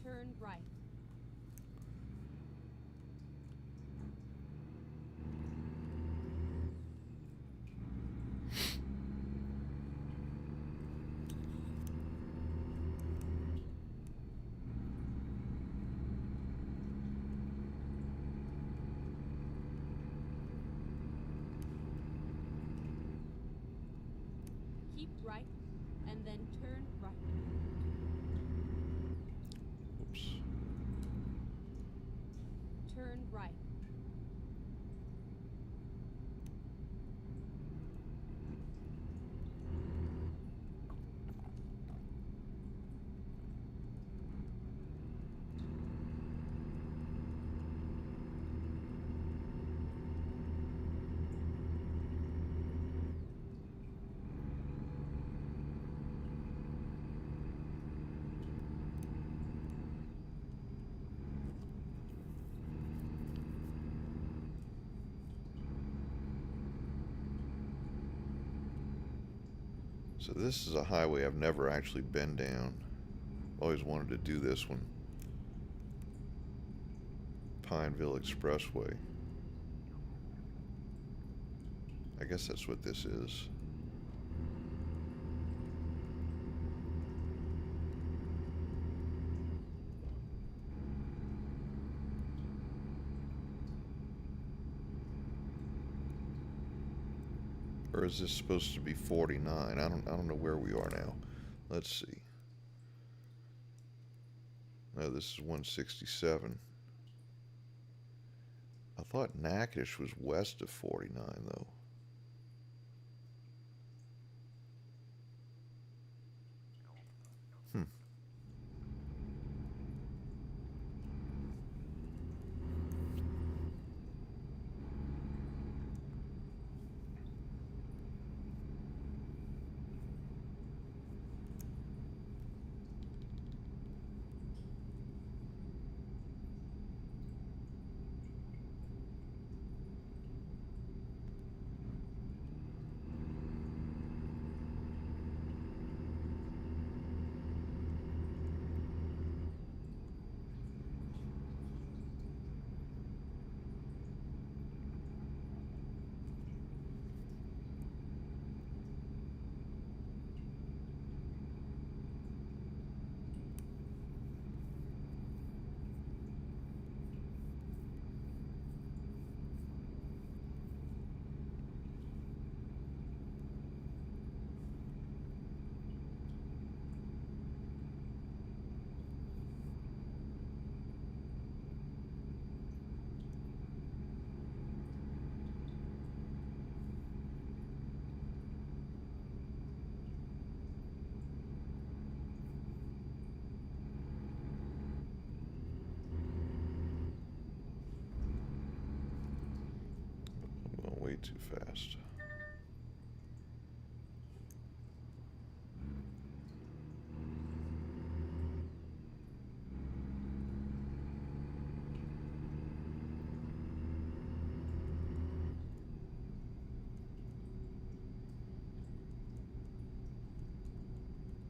Turn right. Keep right, and then turn right. Oops. Turn right. So this is a highway I've never actually been down. Always wanted to do this one. Pineville Expressway. I guess that's what this is. Or is this supposed to be 49? I don't know where we are now. Let's see. No, this is 167. I thought Natchitoches was west of 49 though. too fast.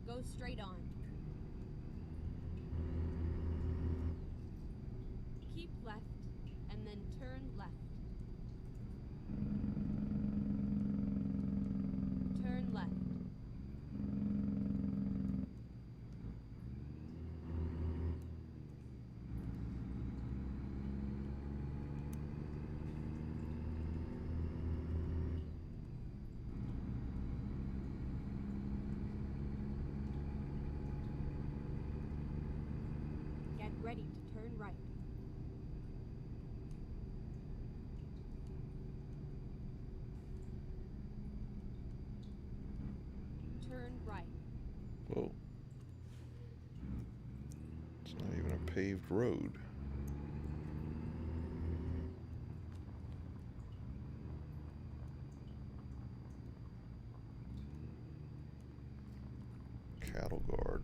Go straight on. Keep left, and then turn left. Turn left. Get ready to turn right. Turn right. Whoa. It's not even a paved road. Cattle guard.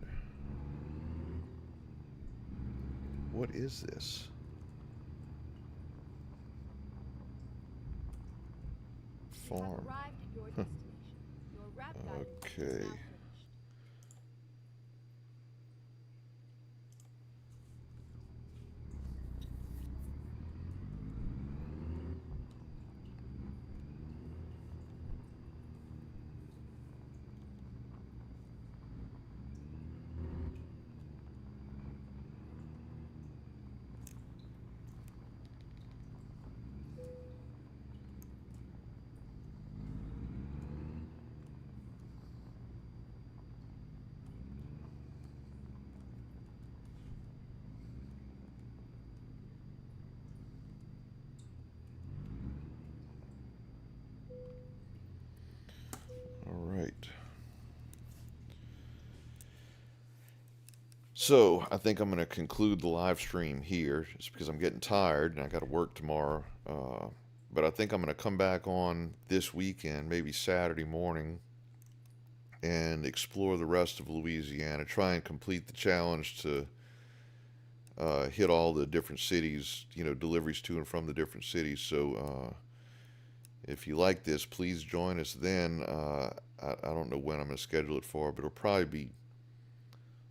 What is this? You have Farm. arrived at your destination. Your rap guidance is Okay. now finished. All right. So I think I'm going to conclude the live stream here just because I'm getting tired and I got to work tomorrow. But I think I'm going to come back on this weekend, maybe Saturday morning, and explore the rest of Louisiana. Try and complete the challenge to hit all the different cities, deliveries to and from the different cities. So if you like this, please join us then. I don't know when I'm going to schedule it for, but it'll probably be,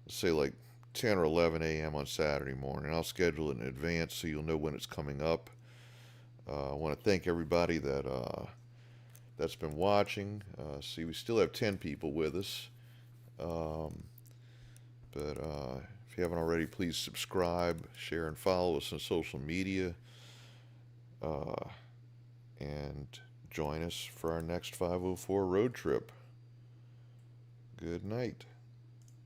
let's say, like 10 or 11 a.m. on Saturday morning. I'll schedule it in advance so you'll know when it's coming up. I want to thank everybody that's been watching. See, we still have 10 people with us. But if you haven't already, please subscribe, share, and follow us on social media. And join us for our next 504 road trip. Good night.